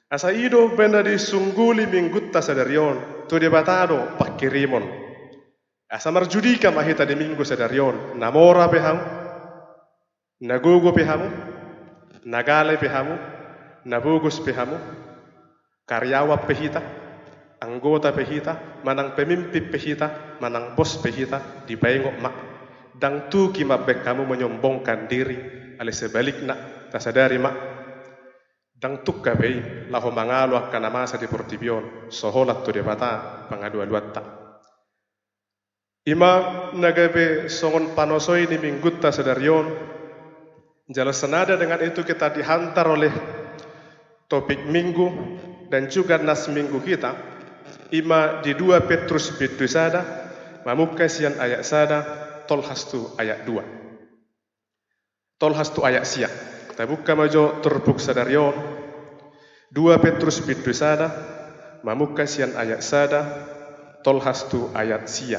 Asa ido benda disungguli minggutta sadarion tu debatado pakirimon. Asa marjudika mahita di minggu sadarion namora pehamu nagogo pehamu nagale pehamu nabugus pehamu karyawa pehita anggota pehita manang pemimpin pehita manang bos pehita dibayangok mak dang tuki mabek kamu menyombongkan diri ale sebalikna tasadari mak dang tukka bei laho mangalo akkana masa di portibion soholat tu debata pangadu-aduatta. Ima nagabe songon panosoi ni minggutta sedarion. Jelas senada dengan itu kita dihantar oleh topik minggu dan juga nas minggu kita. Ima di 2 Petrus bidu sada, mamukasian ayat sada, tolhastu ayat 2. Tolhastu ayat sia. Kita buka majo terbuk sedarion. 2 Petrus bidu sada, mamukasian ayat sada, tolhastu ayat sia.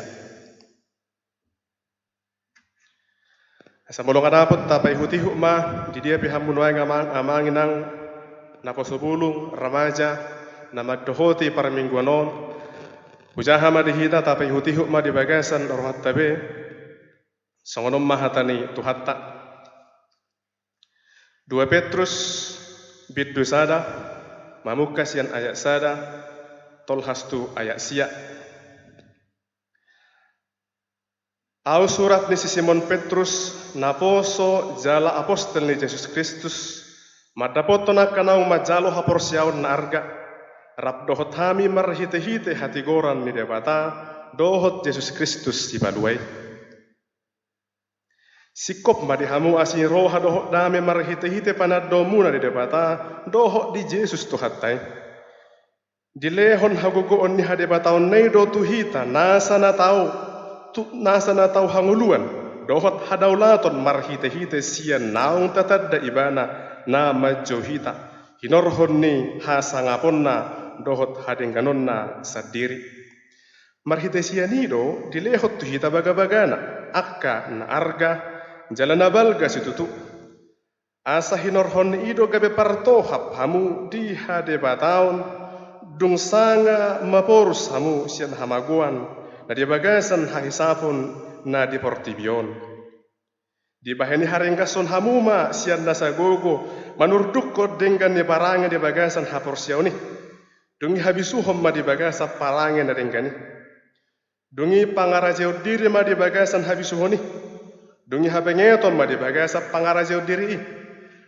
Asa molong adapot tapai hutihu ma di dia pihamun wae amanginang naposubulung remaja nama dohoti para mingguanon ujaha ma dihita tapai hutihu ma di bagasan rohat tabe songonom mahatani tuhatta 2 Petrus bidu sada mamukas yan ayat sada tolhastu ayat sia. Au surat ni si Simon Petrus naposo jala apostol ni Yesus Kristus madapotona kanau majalo haporsiaon na arga rap dohot hami marhite-hite hati goran ni debata dohot Yesus Kristus si baluai sikop madihamu asin roha dohot dame marhite-hite panadomuna di debata dohot di Yesus tuhatai dilehon hagugoon ni hadebataon nei do tuhita nasa na tau hanguluan dohot hadaulaton marhite-hite sian naung tatadda ibana na majohita hinorhon ni hasangaponna dohot hadengganonna sadiri marhite sianido dilehot tuhita baga-bagana akka na arga jalana balga situtu asa hinorhon ido gabe partohap hamu di hadebataon dung sanga maporus hamu sian hamaguan na di bagasan hahisapon na di portibion. Di bahani haringkason hamuma sian nasa gogo manurduk ko dengan ni parangan di bagasan haporsiaw ni. Dungi habisuhom ma di bagasa parangan na dengani. Dungi pangarajeo diri ma di bagasan habisuhon ni. Dungi hapengeton ma di bagasa pangarajeo diri i.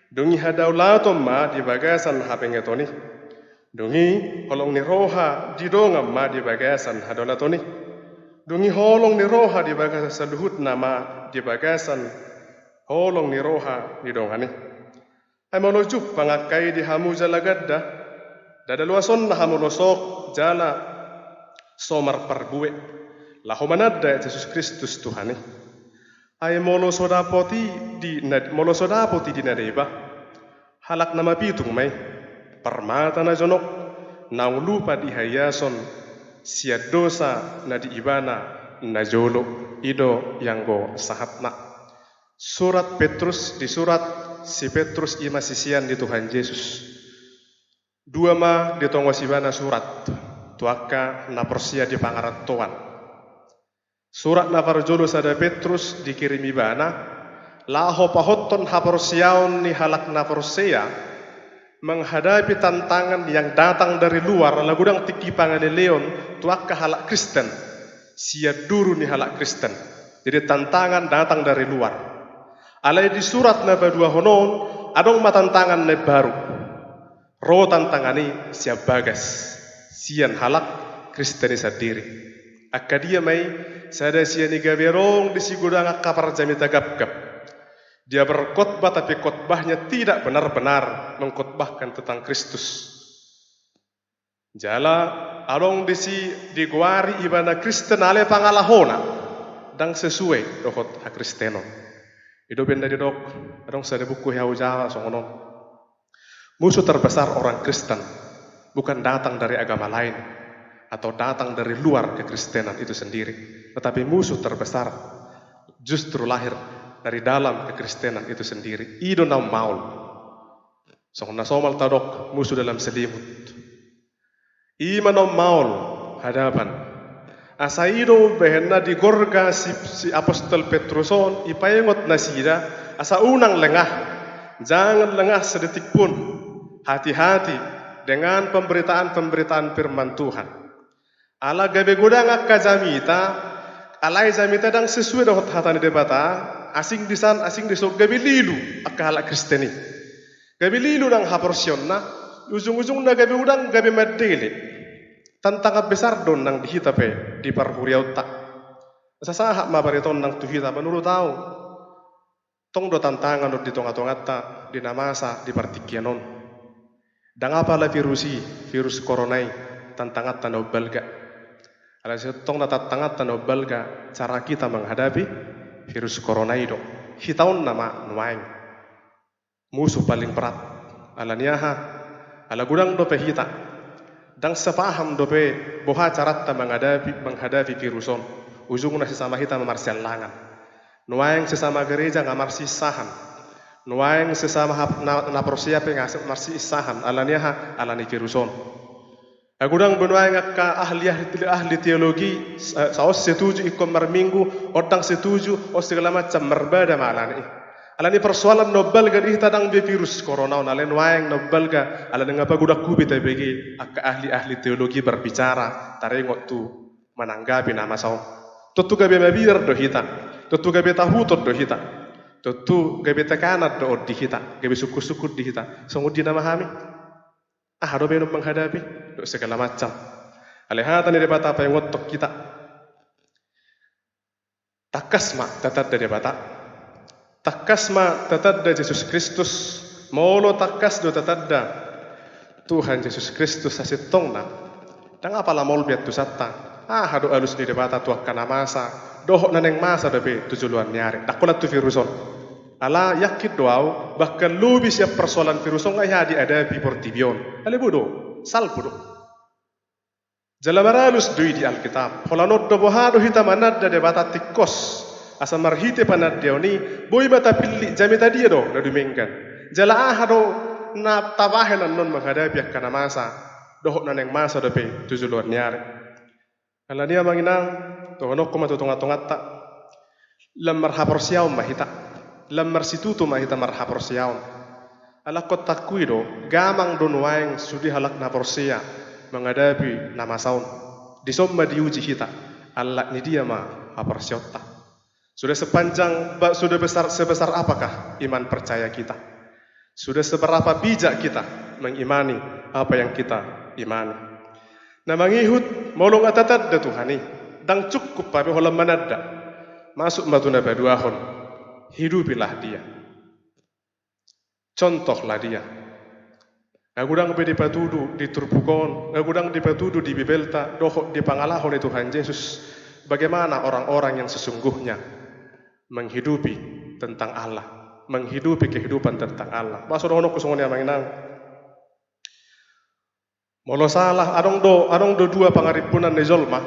Dungi hadaulaton ma di bagasan hapengeton ni. Dungi holong ni roha di dongam ma di bagasan hadaulaton ni. Dungi holong ni roha di bagasa saluhut nama di bagasan holong ni roha ni dongani. Ay molojuk pangakai di hamu jala gadda, dadaluason na hamu losok jala somar parbue. Lahu manadda Yesus Kristus Tuhani. Ay molosodapoti di nadeba. Halak nama pitung may permata na jonok nang lupa di hayason sia dosa na di ibana na jolo ido yang go sahatna. Surat Petrus di surat si Petrus ima sisian di Tuhan Yesus. Dua ma di tongo sibana surat tuaka na persia di pangarat Tuhan. Surat na farjolo sada Petrus dikirimi bana laho pahotton haporsiaon ni halak na persia menghadapi tantangan yang datang dari luar lagudang tikipangan leon tuaka halak Kristen sia duru ni halak Kristen. Jadi tantangan datang dari luar. Alai di surat na badua honon adong matantangan na baru. Ro tantangani sia bagas sian halak Kristeni sadiri. Akadia mai sada sia ni gaberong di sigudang akapar jamita gap-gap. Dia berkhotbah tapi khotbahnya tidak benar-benar mengkhotbahkan tentang Kristus. Jala adong di guari ibana Kristen ale pangalahona dang sesuai dohot ha Kristeno. Ido benda di dok adong sada buku hau Jawa songonon. Musuh terbesar orang Kristen bukan datang dari agama lain atau datang dari luar kekristenan itu sendiri, tetapi musuh terbesar justru lahir dari dalam kekristenan itu sendiri. Ido nam maul. Songna somal tadok musuh dalam selimut. Iman om maul hadapan. Asa ido behenna di gorga si apostol Petruson ipayengot nasida asa unang lengah. Jangan lengah sedetik pun. Hati-hati dengan pemberitaan-pemberitaan firman Tuhan. Ala gabe gudang akka jamita, alai jamita dang sesuai dohot hatani debata, asing disan asing disok gabe lilu akka halak Kristeni. Gabe lilu dang haporsion na, ujung-ujung na gabe udang gabe madele. Tantangan besar don nang dihitape di parhuriau tak. Sasahak mabariton nang tuhita menurut tahu. Tong do tantangan do di tonga-tongata di namasa di partikianon. Dan apalah virus coronai tantangan tanau balga. Ala setong na tantangan tanau balga cara kita menghadapi virus coronai do. Hitaun nama nuaing. Musuh paling berat. Ala niaha, ala gudang dope hita. Dan sepaham dope boha carat menghadapi viruson. Ujung na sesama hita memarsial langan. Nuaing sesama gereja ngamarsi sahan. Nuaing sesama na persiape ngasih marsi isahan alaniha alani viruson. Agudang benuaing akka ahli teologi saos setuju ikom marminggu odang setuju o segala macam berbeda malani. Alani persoalan nobel ga ihtadang be virus corona alani nuaing nobel ga alani ngapa gudak kubi bagi akka ahli teologi berbicara tarengot tu menanggapi nama saum. Tutu gabe mabir do hita. Tutu gabe tahutot do hita. Tentu gabe tekanat do di kita, gabe syukur-syukur di kita. Sungguh memahami. Do benuk menghadapi do segala macam. Alehatan dari bata apa yang ngotok kita. Takasma tetap dari bata. Takasma tetap dari Yesus Kristus. Molo takas do tetap da Tuhan Yesus Kristus asitongna. Dan apalah mol biat tu satta. Do alus di bata tu akan masa. Dohok naneng masa dabe tujuan nyari. Dakulat tu viruson. Ala yakit doau bahkan lebih siap persoalan viruson ayah dihadapi portibion. Ale bodo, sal bodo. Jalamaralus dui di Alkitab. Holanot do bohado hita manad da debata tikos. Asa marhite panad deoni boy mata pilih jamita dia do na dumengkan. Jala do na tabahenan non menghadapi akan masa. Dohok naneng masa dabe tujuan nyari. Ala dia manginang tohonok kuma tutungat-tungat tak lamar haporsiaw mahita. Lamar situto mahita marhaporsiaon. Ala kota kuido gamang donuaing sudi halak na porsia menghadapi nama saun. Disomma diuji kita. Allah ni dia ma haporsiota. Sudah sebesar apakah iman percaya kita? Sudah seberapa bijak kita mengimani apa yang kita imani? Na mangihut molong atatad da Tuhani. Dang cukup pabe holam manadda. masuk matuna baduahon, hidupilah dia. Contohlah dia. Agudang di patudu di turbukon, agudang di patudu di bibelta, dohok di pangalahon itu Tuhan Yesus. Bagaimana orang-orang yang sesungguhnya menghidupi tentang Allah, menghidupi kehidupan tentang Allah. Masuk dono kusongon yang mengenang. Molo salah, adong do dua pangaripunan di jolma.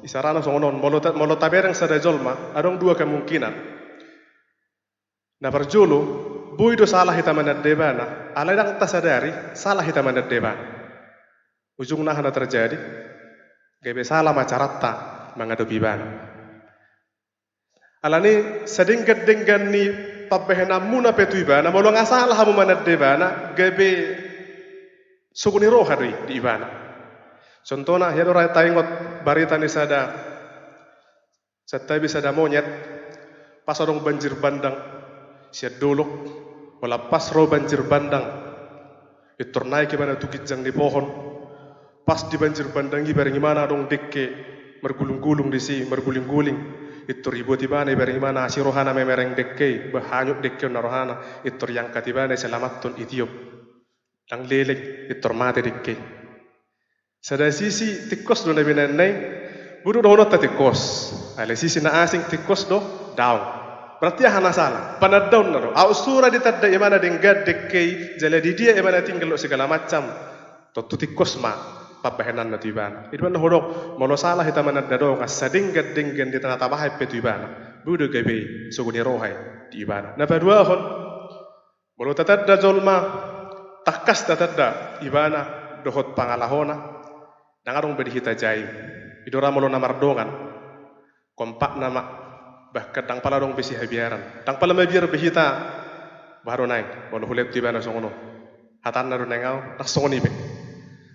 Isarana songonon, molo tabereng sada jolma, adong dua kemungkinan. Na perjulu, buido salah hita manad debana, aladang tasadari salah hita manad debana. Ujung nah terjadi, gebe salah macaratta menghadapi bana. Alani sedingkat dengan ni pabehna muna petu ibana, molo ngasalah hamu manad debana, gebe suguni roh hari di ibana. Contohnya, ya orang taingot barita ni sada, setai bisa ada monyet, pas orang banjir bandang, siat dolok, wala pas roh banjir bandang, itu naik kemana tukit jang di pohon, pas di banjir bandang ibaring mana dong dekke, mergulung-gulung di si, merguling-guling, itu ribut ibana ibaring mana si rohana memereng dekke, bahanyuk dekke narohana, itu yang katibana selamatun itiup. Ang leleng itu mati dekke. Sada sisi tikos do nabi nanay, budu do nota tikos. Ale sisi na asing tikos do down. Berarti hana salah. Panad down na do. Ausura ditadda imana denggad dekke, jala di dia imana tinggal segala macam. Totu tikos ma pabahenan na tibana. Idwan hodok molo salah hita manad do ngasadinggat denggan di tanah tabahai pe tibana. Budu gabe suguni rohai di ibana. Na padua hon molo tatadda jolma takas tatadda ibana dohot pangalahona nangarong bedihita jai idora molo namardongan kompak nama bahkan dang pala dong besi habiaran dang pala mabiar behita baru naik molo hulet ibana songono hatan na do nengau tak songoni be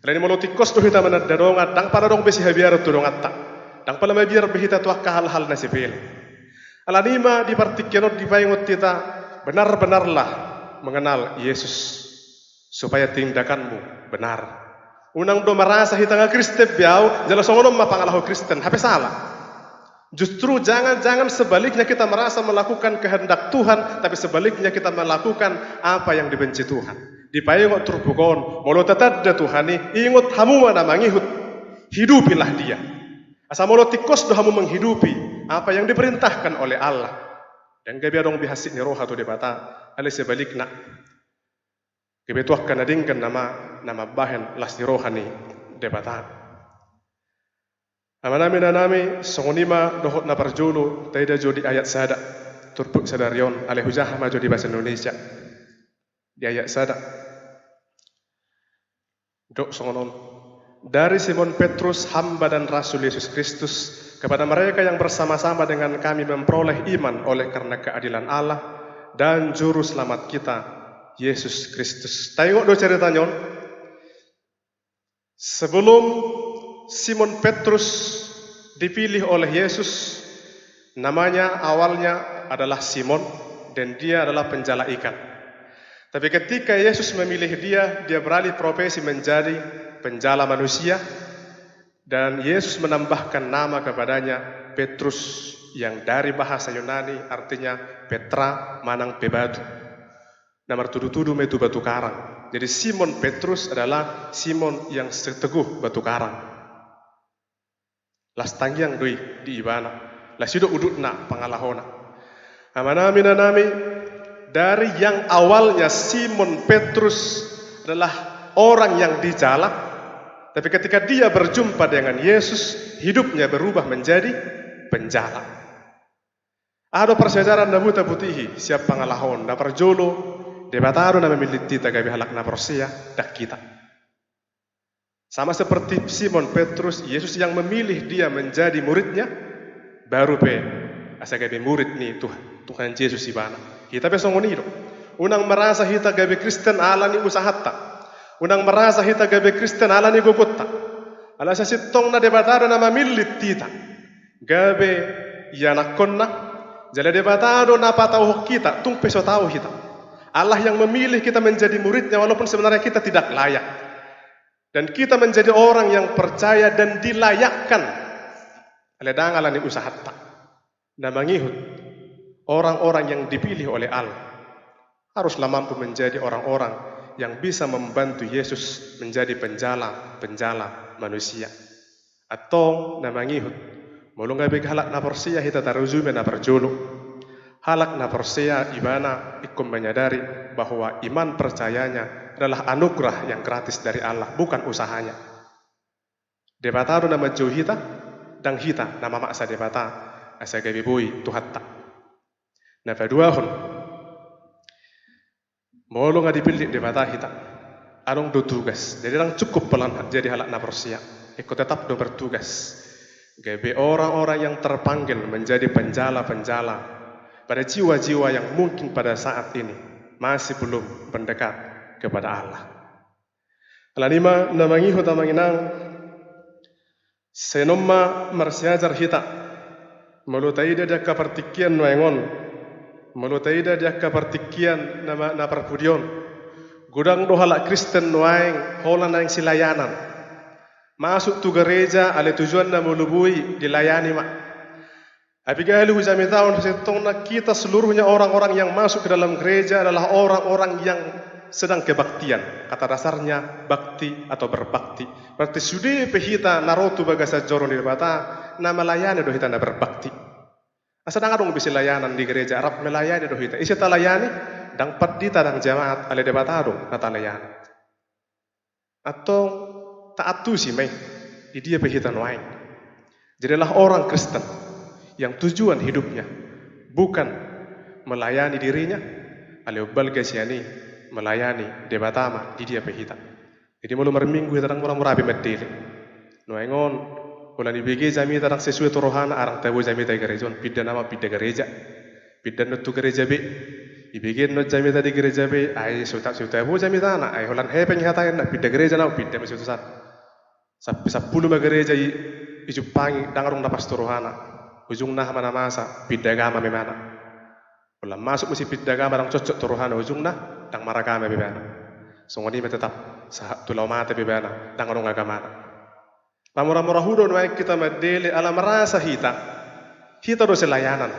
lain molo tikos dohita manad dadonga dang pala dong besi habiaran tu dong atta dang pala mabiar behita tuak hal-hal nasibel alanima di partikenot di paingot kita benar-benarlah mengenal Yesus supaya tindakanmu benar. Unang do merasa hitanga Kristen biau, jelas songonom mapangalahu Kristen, hape salah. Justru jangan sebaliknya kita merasa melakukan kehendak Tuhan, tapi sebaliknya kita melakukan apa yang dibenci Tuhan. Dipayungot turbukon, molo tatadda Tuhani, ingot hamu mana mangihut, hidupilah dia. Asa molo tikos do hamu menghidupi apa yang diperintahkan oleh Allah. Dan gabi adong bihasik ni roha tu debata, ale sebaliknya. Kebetuah kanadingkan nama bahan lasti rohani debatan. Amanami nanami songonima dohot na parjulu taida jodi ayat sada turpuk sadarion ale hujah maju di bahasa Indonesia. Di ayat sada. Dok songonon dari Simon Petrus hamba dan rasul Yesus Kristus kepada mereka yang bersama-sama dengan kami memperoleh iman oleh karena keadilan Allah dan juru selamat kita Yesus Kristus. Tengok do ceritanya. Sebelum Simon Petrus dipilih oleh Yesus, namanya awalnya adalah Simon dan dia adalah penjala ikan. Tapi ketika Yesus memilih dia beralih profesi menjadi penjala manusia dan Yesus menambahkan nama kepadanya Petrus yang dari bahasa Yunani artinya Petra manang pebatu. Namar tudu-tudu metu batu karang. Jadi Simon Petrus adalah Simon yang seteguh batu karang. Las tangyang doi di ibana. Las hidup udutna pangalahona. Amanami nanami dari yang awalnya Simon Petrus adalah orang yang dijala, tapi ketika dia berjumpa dengan Yesus, hidupnya berubah menjadi penjala. Ada persejarah nabuta putihi siap pangalahon na perjolo debataro na memiliti tagabi halak na prosia dak kita. Sama seperti Simon Petrus, Yesus yang memilih dia menjadi muridnya, baru pe asagabi murid ni Tuhan Yesus ibana. Kita pe songonido. Unang merasa hita gabi Kristen ala ni usahatta. Unang merasa hita gabi Kristen ala ni gugutta. Ala sa sitong na debataro na mamilit tita. Gabi yanakonna, jala debataro na patauh kita, tung peso tahu kita. Allah yang memilih kita menjadi muridnya walaupun sebenarnya kita tidak layak. Dan kita menjadi orang yang percaya dan dilayakkan. Aledang ala ni usahatta. na mangihut orang-orang yang dipilih oleh Allah haruslah mampu menjadi orang-orang yang bisa membantu Yesus menjadi penjala manusia. Atau na mangihut mulunga big halak na porsia hita taruzume na perjulu. Halak na porsia ibana ikum menyadari bahwa iman percayanya adalah anugerah yang gratis dari Allah, bukan usahanya. Debatado nama johita dan hita nama maksa debata asa gabibui tuhatta. Na faduahun molo nga dipilih debata hita anong do tugas. Jadi lang cukup pelan jadi halak na porsia. Ikut tetap do bertugas. Gabe orang-orang yang terpanggil menjadi penjala-penjala pada jiwa-jiwa yang mungkin pada saat ini masih belum mendekat kepada Allah. Alanima namangihut amanginang senomma marsiajar hita melutaida dia kapartikian noengon melutaida dia kapartikian na perpudion gudang do halak Kristen noeng holan yang silayanan masuk tu gereja ale tujuan na melubui dilayani mak. Abigail hujami tahun setongna kita seluruhnya orang-orang yang masuk ke dalam gereja adalah orang-orang yang sedang kebaktian. Kata dasarnya bakti atau berbakti. Berarti sudah pehita narotu bagasa joron di bata na melayani do hita na berbakti. Asadang adong bisa layanan di gereja Arab melayani do hita. Isi talayani dang padita dang jamaat ale debata adong na talayani. Atau taatu si mai di dia pehita noain. Jadilah orang Kristen yang tujuan hidupnya bukan melayani dirinya, aliobal gasiani melayani debatama di dia pehita. Jadi malu merminggu tarang murah-murah bimedili. Noengon ulan ibege jami tarang sesuai torohana arang tabu jami ta gerejon pidda nama pidda gereja. Pidda no tu gereja be. Ibege no jami ta di gereja be ai suta bu jami tana ai holan hepeng hatain na pidda gereja na pidda mesu tusan. Sampai 10 gereja ijupangi dangarung na pastorohana. Ujung nah mana masa pidagama memana. Ulam masuk mesti pidagama dang cocok turuhana ujung nah dang maragama memana. Songoni tetap sahab tulau mata memana dang arung agama. Pamura-mura hudo naik kita medele ala merasa hita do selayanan.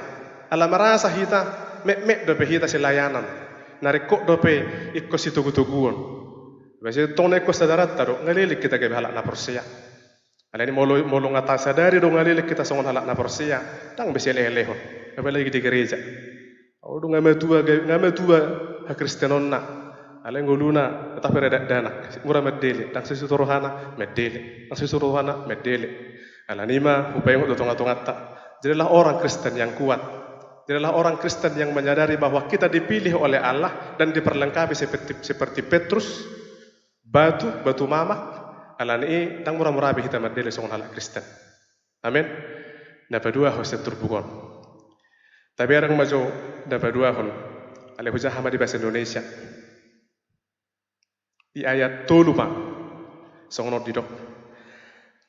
Ala merasa hita mek dope hita selayanan. Narikok dope ikko situgu-tuguon. Basi tong nekko sadarat taro ngalilik kita ke halak na porsia. Alani molo ngata sadari do ngalilik kita songon halak na porsia tang besi leleho apalagi di gereja odu ngame tua ha kristenonna ale ngoluna tapi reda dana mura medele tang sisuruhana medele alani ma upayong do tonga-tongata. Jadilah orang Kristen yang kuat, jadilah orang Kristen yang menyadari bahwa kita dipilih oleh Allah dan diperlengkapi seperti Petrus batu mama. Alani tang murah-murah kita medele songon halak Kristen. Amin. Dapat dua hoset turbugon. Tapi orang maju dapat dua hon. Ale hujah hama di bahasa Indonesia. Di ayat 3 songon didok.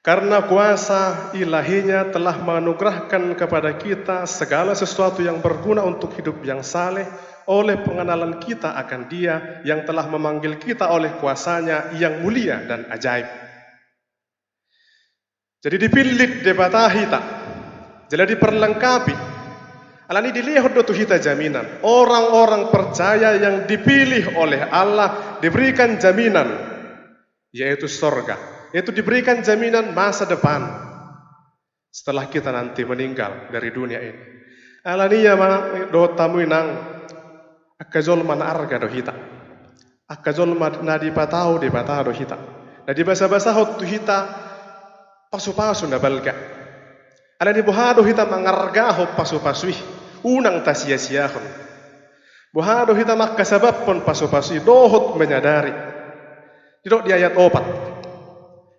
Karena kuasa ilahinya telah menganugerahkan kepada kita segala sesuatu yang berguna untuk hidup yang saleh oleh pengenalan kita akan Dia yang telah memanggil kita oleh kuasanya yang mulia dan ajaib. Jadi dipilih debata hita, jadi diperlengkapi. Alani dilihat do hita jaminan. Orang-orang percaya yang dipilih oleh Allah diberikan jaminan, yaitu surga. Yaitu diberikan jaminan masa depan setelah kita nanti meninggal dari dunia ini. Alani ya do tamu nang akazol man arga do hita. Akazol na di patau di patah do hita. Na di basa-basa hot hita pasu-pasu na balga. Ala di buhado hita mangarga ho pasu-pasui unang tasia-siahon. Buhado hita makasabab pon pasu-pasui dohot menyadari. Didok di ayat 4.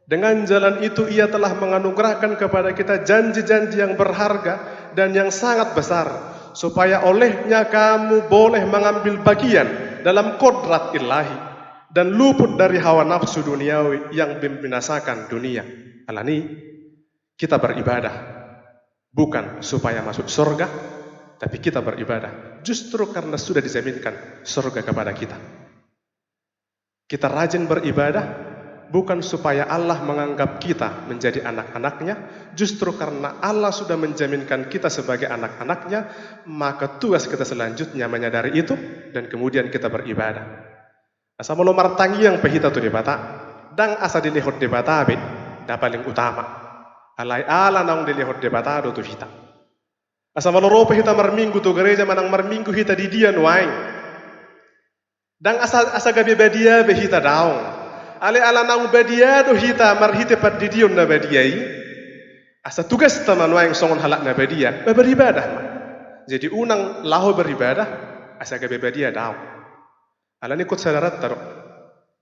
Dengan jalan itu ia telah menganugerahkan kepada kita janji-janji yang berharga dan yang sangat besar, supaya olehnya kamu boleh mengambil bagian dalam kodrat ilahi dan luput dari hawa nafsu duniawi yang membinasakan dunia. Alani, kita beribadah bukan supaya masuk surga, tapi kita beribadah justru karena sudah dijaminkan surga kepada kita. Kita rajin beribadah bukan supaya Allah menganggap kita menjadi anak-anaknya, justru karena Allah sudah menjaminkan kita sebagai anak-anaknya, maka tugas kita selanjutnya menyadari itu dan kemudian kita beribadah. Asa molo martangi yang pehita tu debata, dang asa dilihot debata be, da paling utama. Alai ala naung dilihot debata do tu hita. Asa molo rope hita marminggu tu gereja manang marminggu hita di dia nuaing. Dang asa gabe badia be hita daung. Ale ala naung badia do hita marhite pat di dion na badiai. Asa tugas taman waing songon halak na badia, beribadah ma. Jadi unang laho beribadah, asa gabe badia daung. Ala ni kot sadarat taro.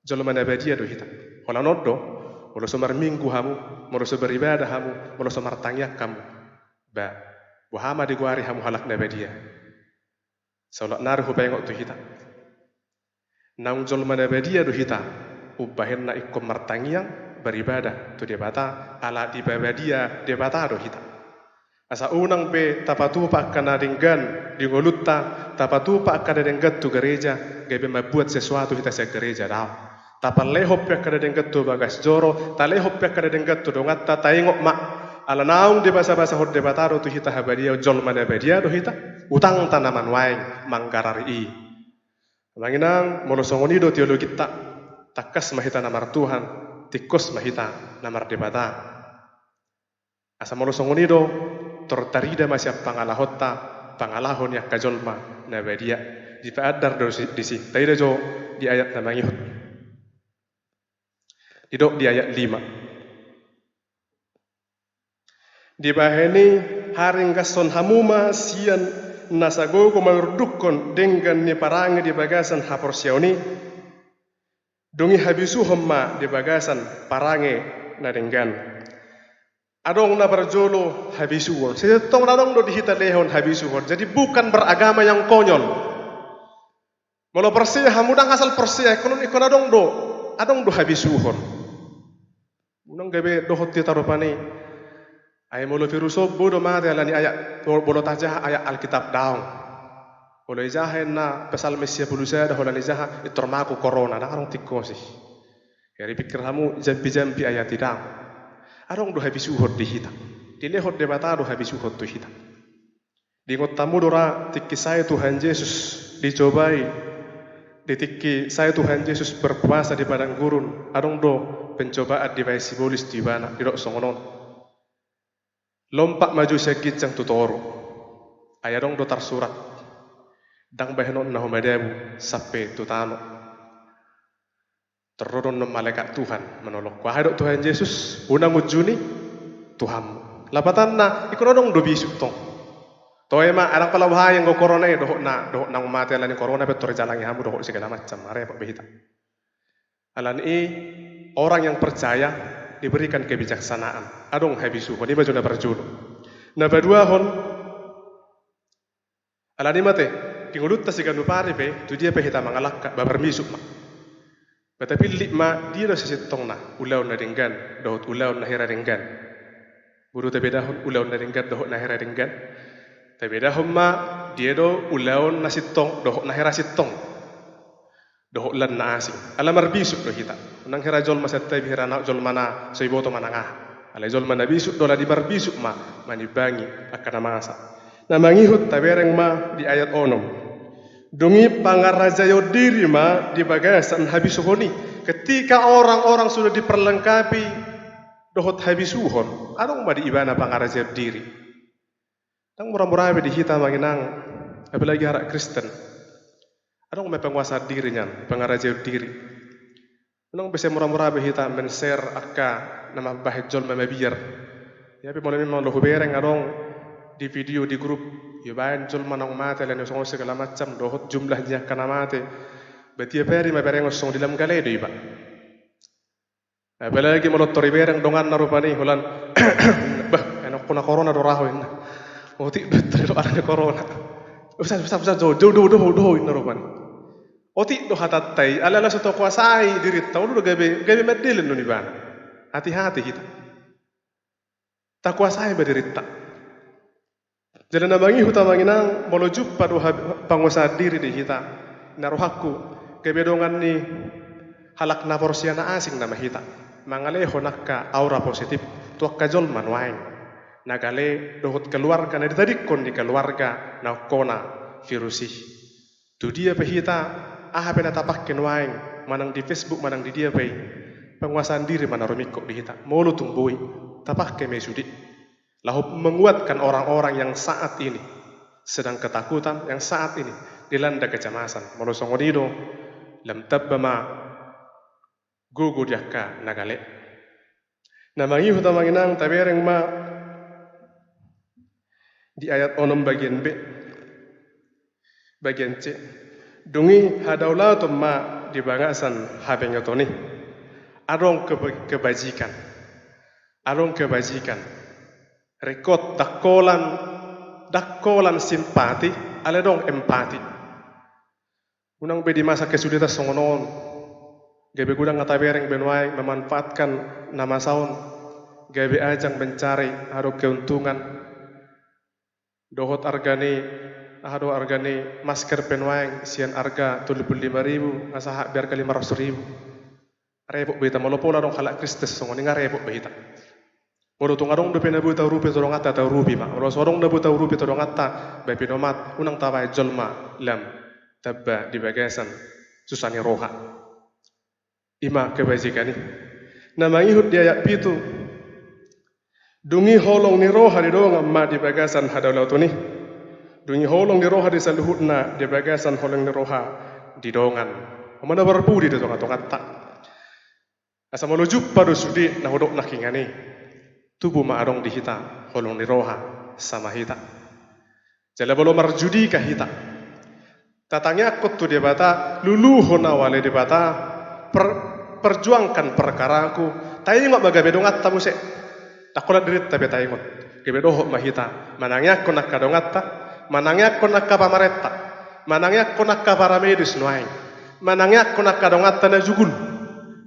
Jolo mana badia do hita. Hola noddo, molo somar minggu hamu, molo so beribadah hamu, molo somar tangyak kamu. Ba, buhama di guari hamu halak na badia. Saulak naruh pengok tu hita. Naung jol mana badia do hita, ubahen na ikut martangiang beribadah tu dia bata ala di badia dia bata do hita. Asa unang be tapatu pak kana dinggan di ngolutta tapatu pak kana denggat tu gereja gabe mabuat sesuatu hita se gereja dao. Tapal lehop ya kada denggat tu bagas joro, ta lehop ya kada denggat tu dongatta taingok mak. Ala naung di basa-basa hod de bata do tu hita habadia jol mana badia do hita, utang tanaman waing manggarari. Manginang molo songonido teologi takas mahita namar Tuhan, tikos mahita namar debata. Asa molo songonido tortarida masya pangalahon ya kajolma na badia. Di paadar do disi taida jo di ayat na mangihut. Didok di ayat 5. Di baheni haring gason hamuma sian nasagogo mangurdukon dengan ni parangi di bagasan haporsioni dongi habisu homma di bagasan parangi na denggan adong na berjolo habisuon setong nadong do dihita lehon habisuon jadi bukan beragama yang konyol molo persia hamudang asal persia ikon adong do habisuon unang gabe dohot ti tarupani ay molo firuso bodo mate alani ayat bolo tajah ayat alkitab daung bolo ijahen na pasal mesia bulusa dah holani jaha itormaku corona da arong tikosi kari pikir hamu jampi ayat tidang arong do habisu hod dihita dile hod debata do habisu hod tuhita di ngotamu dora tikki saya Tuhan Yesus dicobai ditikki saya Tuhan Yesus berpuasa di padang gurun arong do pencobaan di bayi simbolis di bana di dok songonon lompak maju sekit cang tutoro ayadong dotar surat dang bahenon na humadebu sape tutano terrodon na malaikat Tuhan menolong ku hadok Tuhan Yesus unang ujuni Tuhanmu lapatan na ikorodong do bisuk tong toema arang pala bahaya ngo corona dohok na umate alani corona betor jalangi hamu dohok segala macam are pak behita alani orang yang percaya diberikan kebijaksanaan. Adong habisu, ini baju na berjulu. Na berdua hon, alani mate, kingulut ta siganu pare pe, tu dia pe hita mangalak babar misuk ma. Betapi lima dia do sesitong na, ulau na denggan, dohot ulau na hera denggan. Buru ta beda hon ulau na denggan, dohot na hera denggan. Ta beda hon ma dia do ulau na sitong, dohot na hera sitong. Dohok lan na asing. Alamar bisuk do hita. Nang hera jol masatai bihera na jol mana soiboto manangah. Alai jol mana bisuk dola di bar bisuk ma manibangi akana masa. Na mangihut tabereng ma di ayat onom. Dungi pangarajayo diri ma di bagasan habisuhoni. Ketika orang-orang sudah diperlengkapi dohot habisuhon, anong ma di ibana pangarajayo diri. Nang murah-murah di hita manginang apalagi harak Kristen. Anong may penguasa dirinya, pangarajayo diri. Anong bisa murah-murah behita menser akka nama bahit jol mamabiyar. Ya pi mulai memang lohu bereng anong di video di grup yubain jol manong mate lan yosong segala macam dohot jumlahnya kana mate. Betia peri mabereng osong dilam gale do iba. Apalagi mulot tori bereng dongan narupani hulan bah enok kuna corona do rahoin. Oti betul do arane corona. Usah do narupani. Oti do hatatai alala sa to kuasai diri tau do gabe medilin no nibana. Hati-hati kita. Ta kuasai badirita. Jadi namangi hutamanginang molo juppa do panguasa diri di kita. Naruhaku gabe dongan ni halak na porsia na asing na mahita. Mangaleho nakka aura positif tuak kajol manwaing. Nagale dohot keluarga na ditadikon di keluarga na kona virusi. Tu dia pahita aha penatapak kenwaing manang di Facebook manang di dia pay penguasaan diri mana rumiko dihita mulu tungbui tapak ke mesudi lalu menguatkan orang-orang yang saat ini sedang ketakutan, yang saat ini dilanda kecemasan. Mulu songodido lam tabbama gugu diakka nagale namangi huta manginang tabereng ma di ayat 6 bagian B bagian C dungi hadaulatum ma di bagasan habengotoni arong kebajikan rekod dakolan simpati ale dong empati unang be di masa kesulitan songonon gabe gudang ngatabereng benwai memanfaatkan nama saun gabe ajang mencari aro keuntungan dohot argane masker penwaeng sian arga 75.000 asaha biar kali 500.000 repok beta molopola dong halak Kristus songoni ngarepok beta molo tung adong do pena buta rupi to dong atta ta rupi ma molo sorong do buta rupi to dong atta be pinomat unang tawai jolma lam tabba di bagasan susani roha ima kebajikani namangi hud dia yak pitu dungi holong ni roha di dong amma di bagasan hadaulautuni dungi holong di roha di saluhutna di bagasan holong di roha di dongan mana berbudi di tongat tak asa melujuk pada sudi na hodok na kingani tubuh ma adong di hita holong di roha sama hita jala bolo marjudi ka hita tatangnya akut tu dia bata lulu hona wale di bata perjuangkan perkaraku tayi ngok bagabe dongat tamu se takola dirit tabe tayi ngok gebe doho mahita manangnya ko nakadongat ta manangnya ko nakapamaretta manangnya ko nakaparamedis nuaing manangnya ko nakadongat ta na jugul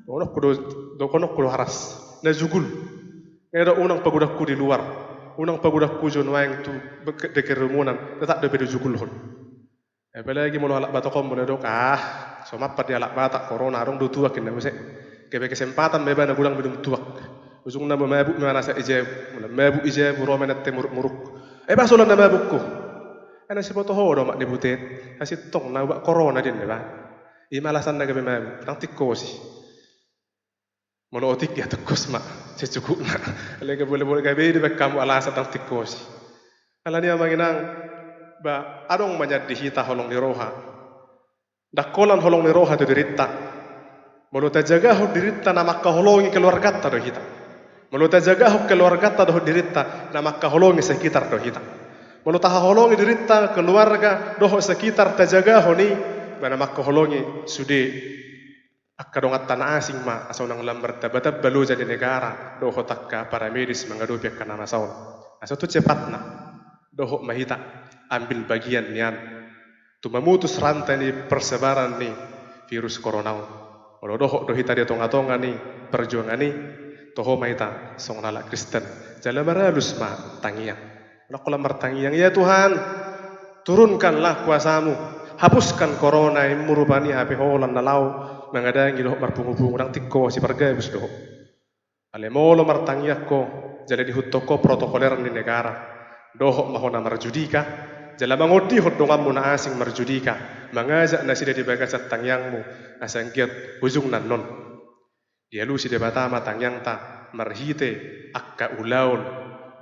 ono kudo haras na jugul ngeda unang pagudakku di luar unang pagudakku jonwaing tu dekerumunan tetap de jugul hon lagi mau alak batakom mo dok so mapat di alak batak corona rong do tuak na muse kebe kesempatan beba na gulang bidum tuak usung na mabuk mana sa ije mabuk ije buro menet muruk basolan na mabukku ana si boto ho do mak debutet asit tong na corona din ba imalasan na gabe mabuk nang tikosi monotik ya tekos mak secukup na lagi boleh gabe di kamu alasan nang tikosi alani amanginang ba adong manyad di hita holong ni roha dakolan holong ni roha tu dirita mulu tajaga ho dirita na makka holongi keluarga ta do hita mulu tajaga ho keluarga ta do dirita na makka holongi sekitar do hita mulu taha holongi dirita keluarga do sekitar tajaga ho ni bana makka holongi sude akka dong tanah asing ma asau nang lamber tabatab balu jadi negara do ho takka para medis mangadu pek kana masaun asau tu cepatna do ho mahita ambil bagian nian tu memutus rantai ni persebaran ni virus corona. Kalau doh hita dia tonga ni perjuangan ni toho maita song nala Kristen. Jala maralus ma tangiang. Kalau mertangiang ya Tuhan turunkanlah kuasamu, hapuskan corona yang murubani api holan nalau mengadangi doh marpungu-pungu nang tikko si pergabus doh. Alemolo martangiak ko jala dihutoko protokoler di negara. Doh mahona marjudika jala mangodi hodongan na asing marjudika mangajak na sida di bagasat tangyangmu asangkiat ujung nan non dia lu sida batama tangyang ta marhite akka ulaun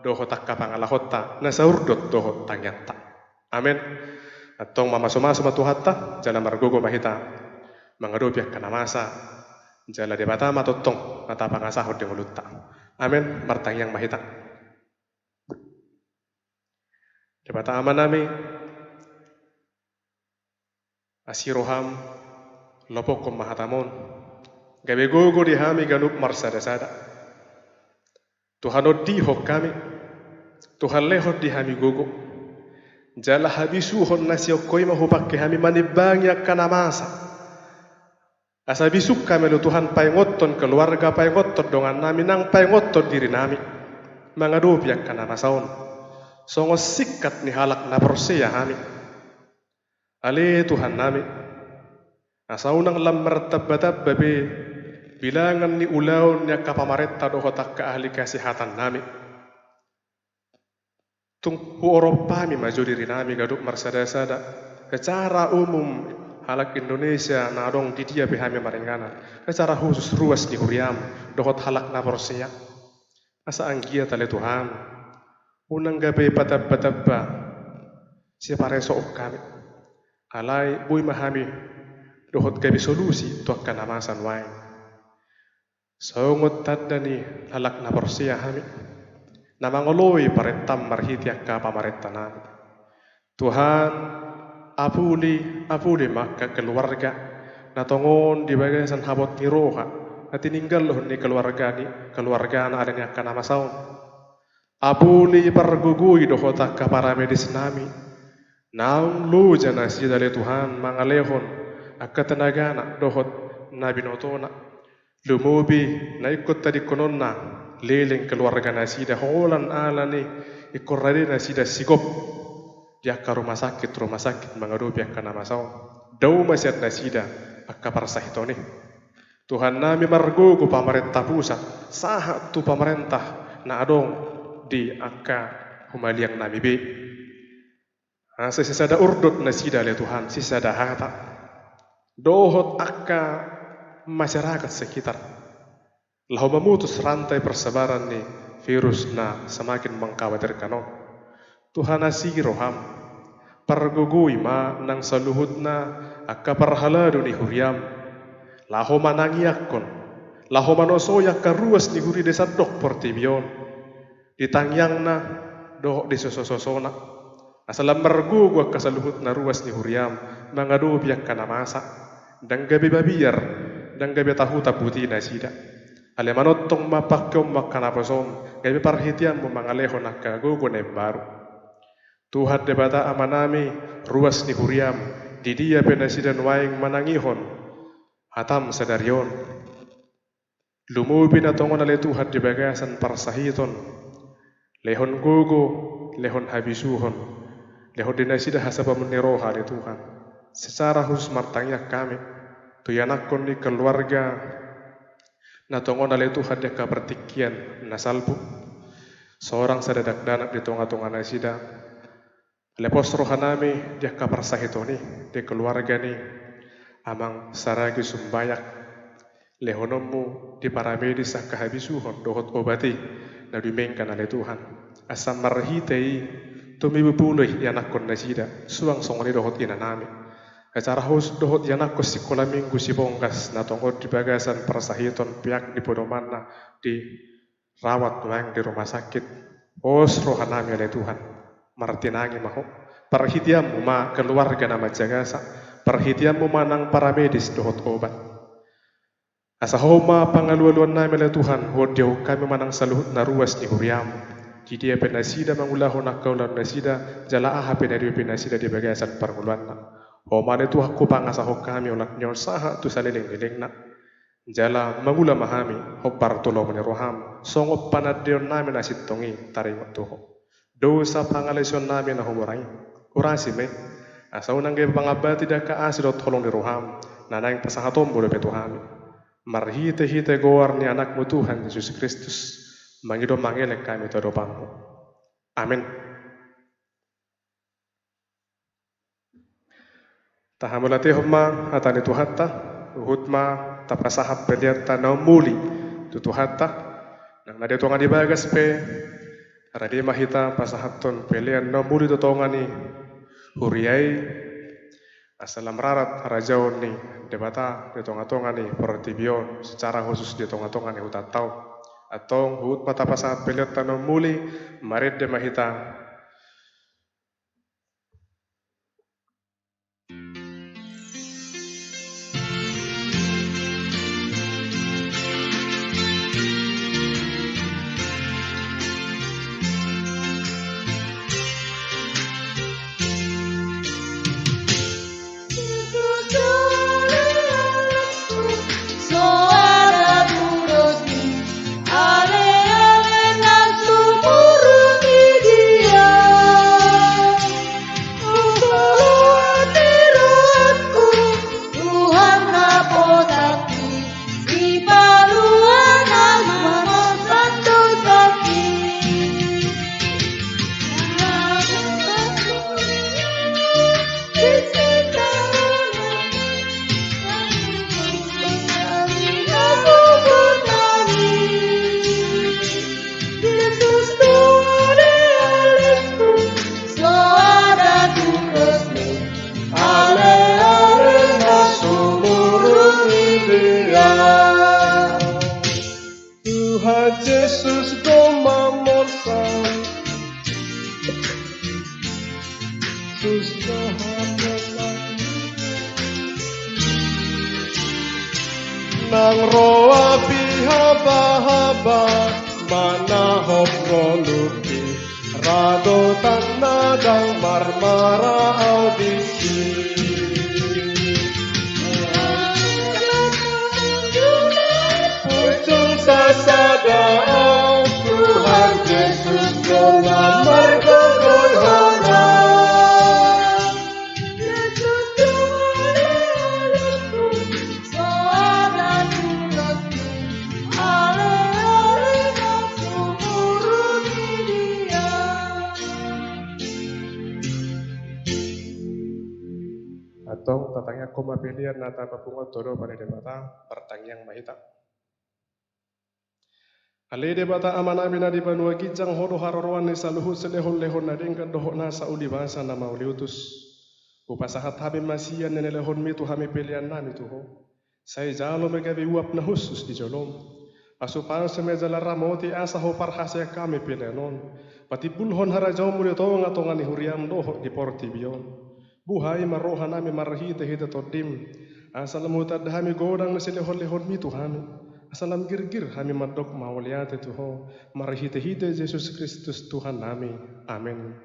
doho takka pangalahota na saurdot doho tangyang ta amen atong mamaso-maso matuhatta jala margogo mahita mangadopiak kana masa jala di batama totong mata pangasahod dengan lutta amen martangyang mahita Debata amanami asiroham lopokom mahatamon gabe gogo dihami ganup marsada-sada Tuhan odi hok kami Tuhan lehot dihami gogo jala habisu hon nasio koi mahupak ke hami manibangya kana masa asa bisuk kami lo Tuhan paingoton keluarga paingoton dongan nami nang paingoton diri nami mangadu piak kana masaon songo sikat ni halak na persia hami ale Tuhan nami Asaunang lamar tabba-tabba be bilangan ni ulaun niya kapamaretta dohotak ka ahli kesehatan nami. Tung Eropa mi maju diri nami gaduk marsada-sada. Secara umum halak Indonesia nadong di dia behami maringana. Secara khusus ruas di huriam dohot halak na porsia. Asa anggia tale Tuhan. Unang gabi patabba-tabba siapa resok kami. Alai bui mahami dohot gabi solusi tuak kanamasan wain. Saungot tadani halak na porsia hami. Namangoloi paretam marhiti akka pamaretta nami. Tuhan apuli maka keluarga natongon di bagasan habot ni roha ati ninggal loh ni keluarga na adanya akka nama saun. Apuli pargugui dohota ka para medis nami. Naung lu jana si dale Tuhan mangalehon akka tenagana dohot nabi notona. Lumubi na ikut tadi kononna leleng keluarga nasida holan alani ikorade nasida sigop dia ke rumah sakit mengadupi akka nama saun. Dau masyad nasida akka parsahitoni. Tuhan nami margogo pamarentah pusat sahat tu pamarentah na adong di akka humaliang nami be. Sisada urdot nasida le Tuhan sisada hata dohot akka masyarakat sekitar. Lahu memutus rantai persebaran ni virus na semakin mengkhawatirkan. Tuhan asih roham pargugui ma nang saluhut na akka parhaladu ni huriam. Lahu manangiakon, lahu manosoyak karuas ni huri desa dok portibion. Ditangyang na doh di sososona. Asalam margugu akka saluhut na ruas ni huriam mangadubi akka namasa. Dan gabi babiyar dan gabi tahu taputi nasida. Ale manotong mapakyom makanaposom gabi parhitian mo mangalehon akka gugu na baru. Tuhan debata amanami ruas ni huriam di dia penasidan waing manangihon hatam sadarion. Lumubi na tongon ale Tuhan di bagasan parsahiton lehon gugu lehon habisuhon lehon dinasida hasaba meniroha ale Tuhan. Secara khusus martangnya kami tuyanakon ni keluarga na tongon ale Tuhan dia kapertikian nasalbu seorang sadadak danak di tonga-tonga nasida lepos rohanami dia kaparsahitoni di keluarga ni amang saragi sumbayak lehonomu di paramedis akka habisuhon dohot obati na dumengkan ale Tuhan asam marhitei tumibupuluh yanakon nasida suang songoni dohot inanami. Acara hus dohot yanak ko sikola minggu si bongkas na tongkol di bagasan persahiton pihak di Podomana di rawat tuang di rumah sakit. Os rohanami oleh Tuhan martinangi maho perhitianmu ma keluarga nama jagasa perhitianmu manang para medis dohot obat. Asa homa pangalualuan nami oleh Tuhan wodiau kami manang saluhut na ruas ni huriam. Jadi dia penasida mangulahon akkaulan nasida jala aha penari penasida di bagasan parnguluan. Homane tu aku pangasaho kami ulat nyon saha tu salileng-lileng na. Jala mangula mahami hopar tolo meneroham songo panadion nami nasitongi taring tuho. Dosa pangalesion nami na homorai. Urasi me asau nangge pangabati daka asidot tolong diroham nanang pasahatom boleh betuhami. Marhite-hite goar ni anakmu Tuhan Yesus Kristus mangido mangelek kami todopanmu. Amin. Tahamulati humma atani tuhatta uhutma tapasahap peliata na muli tutuhatta nang nade tongan di bagas pe aradi mahita pasahaton pelian na muli tutongani huriai asalam rarat arajaon ni debata di tonga-tongani pertibion secara khusus di tonga-tongani hutatau atau uhutma tapasahat peliata na muli marid de mahita dia Tuhan Yesus domamon sang Yesus dohamelan nang roa pihaba-haba manahop rolupi rado tanadang marmara audisi pucung sasadao Tuhan Yesus dalam margogoy hana Yesus Tuhan soalan ulatku ale-ale nafsu murni dia atong tatangnya koma pilihan nata papungot todo pada debata pertangyang mahita Ale debata amana bina di banua gijang hodo harorwan ni saluhu selehon-lehon nading kan dohok nasa uli bahasa nama uliutus upasahat habim masian nene lehon mitu hami pilihan nami tuho saya jalo megabi uap na husus di jolom asupan semejala ramoti asa ho parhasya kami pilihanon pati bulhon harajau muli tong atongan ni huriam dohok di porti bion buhai marohan nami marhite hite todim asal mutad hami godang na silehon-lehon mitu hami Asalam girgir kami madok mauliat Tuhan marhite-hite Yesus Kristus Tuhan nami. Amin.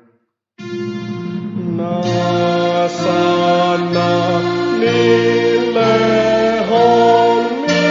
Nasana nilehon mi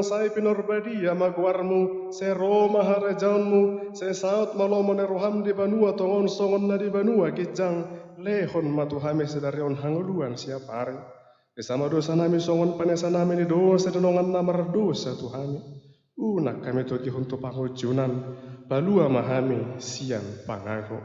Sai pinorbadi amagwarmu se Roma harajaunmu se saut malomone roham di banua tongon songon na di banua kijang lehon matuhame sedarion hanguluan siap hari bersama dosa nami songon panesa nami di dosa denongan namar dosa tuhami unak kami tuki untuk pangujunan balua mahami sian pangago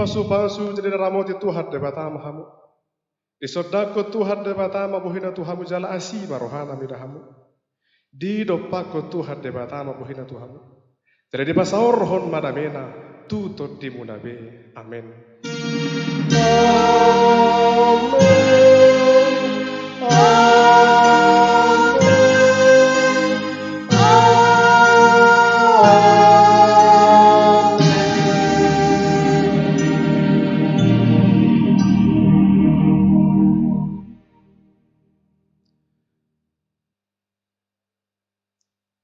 pasu-pasu jadi ramoti Tuhan debata mahamu. Di sodako Tuhan debata mabuhina Tuhamu jala asi barohana midahamu. Di dopako Tuhan debata mabuhina Tuhamu. Jadi di pasaur hon madamena tutut di munabe. Amin.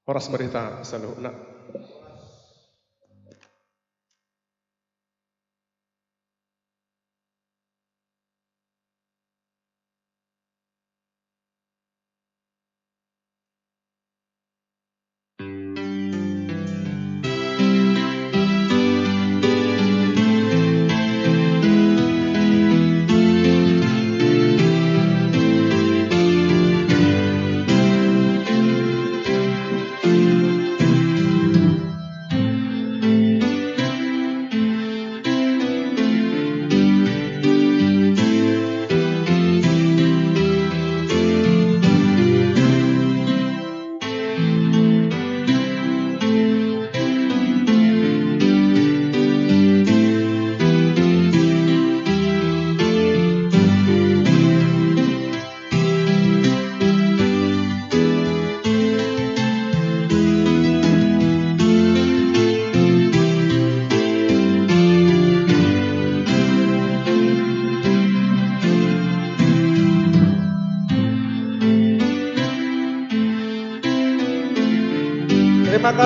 Horas merita saluhna.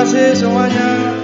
kasih semuanya.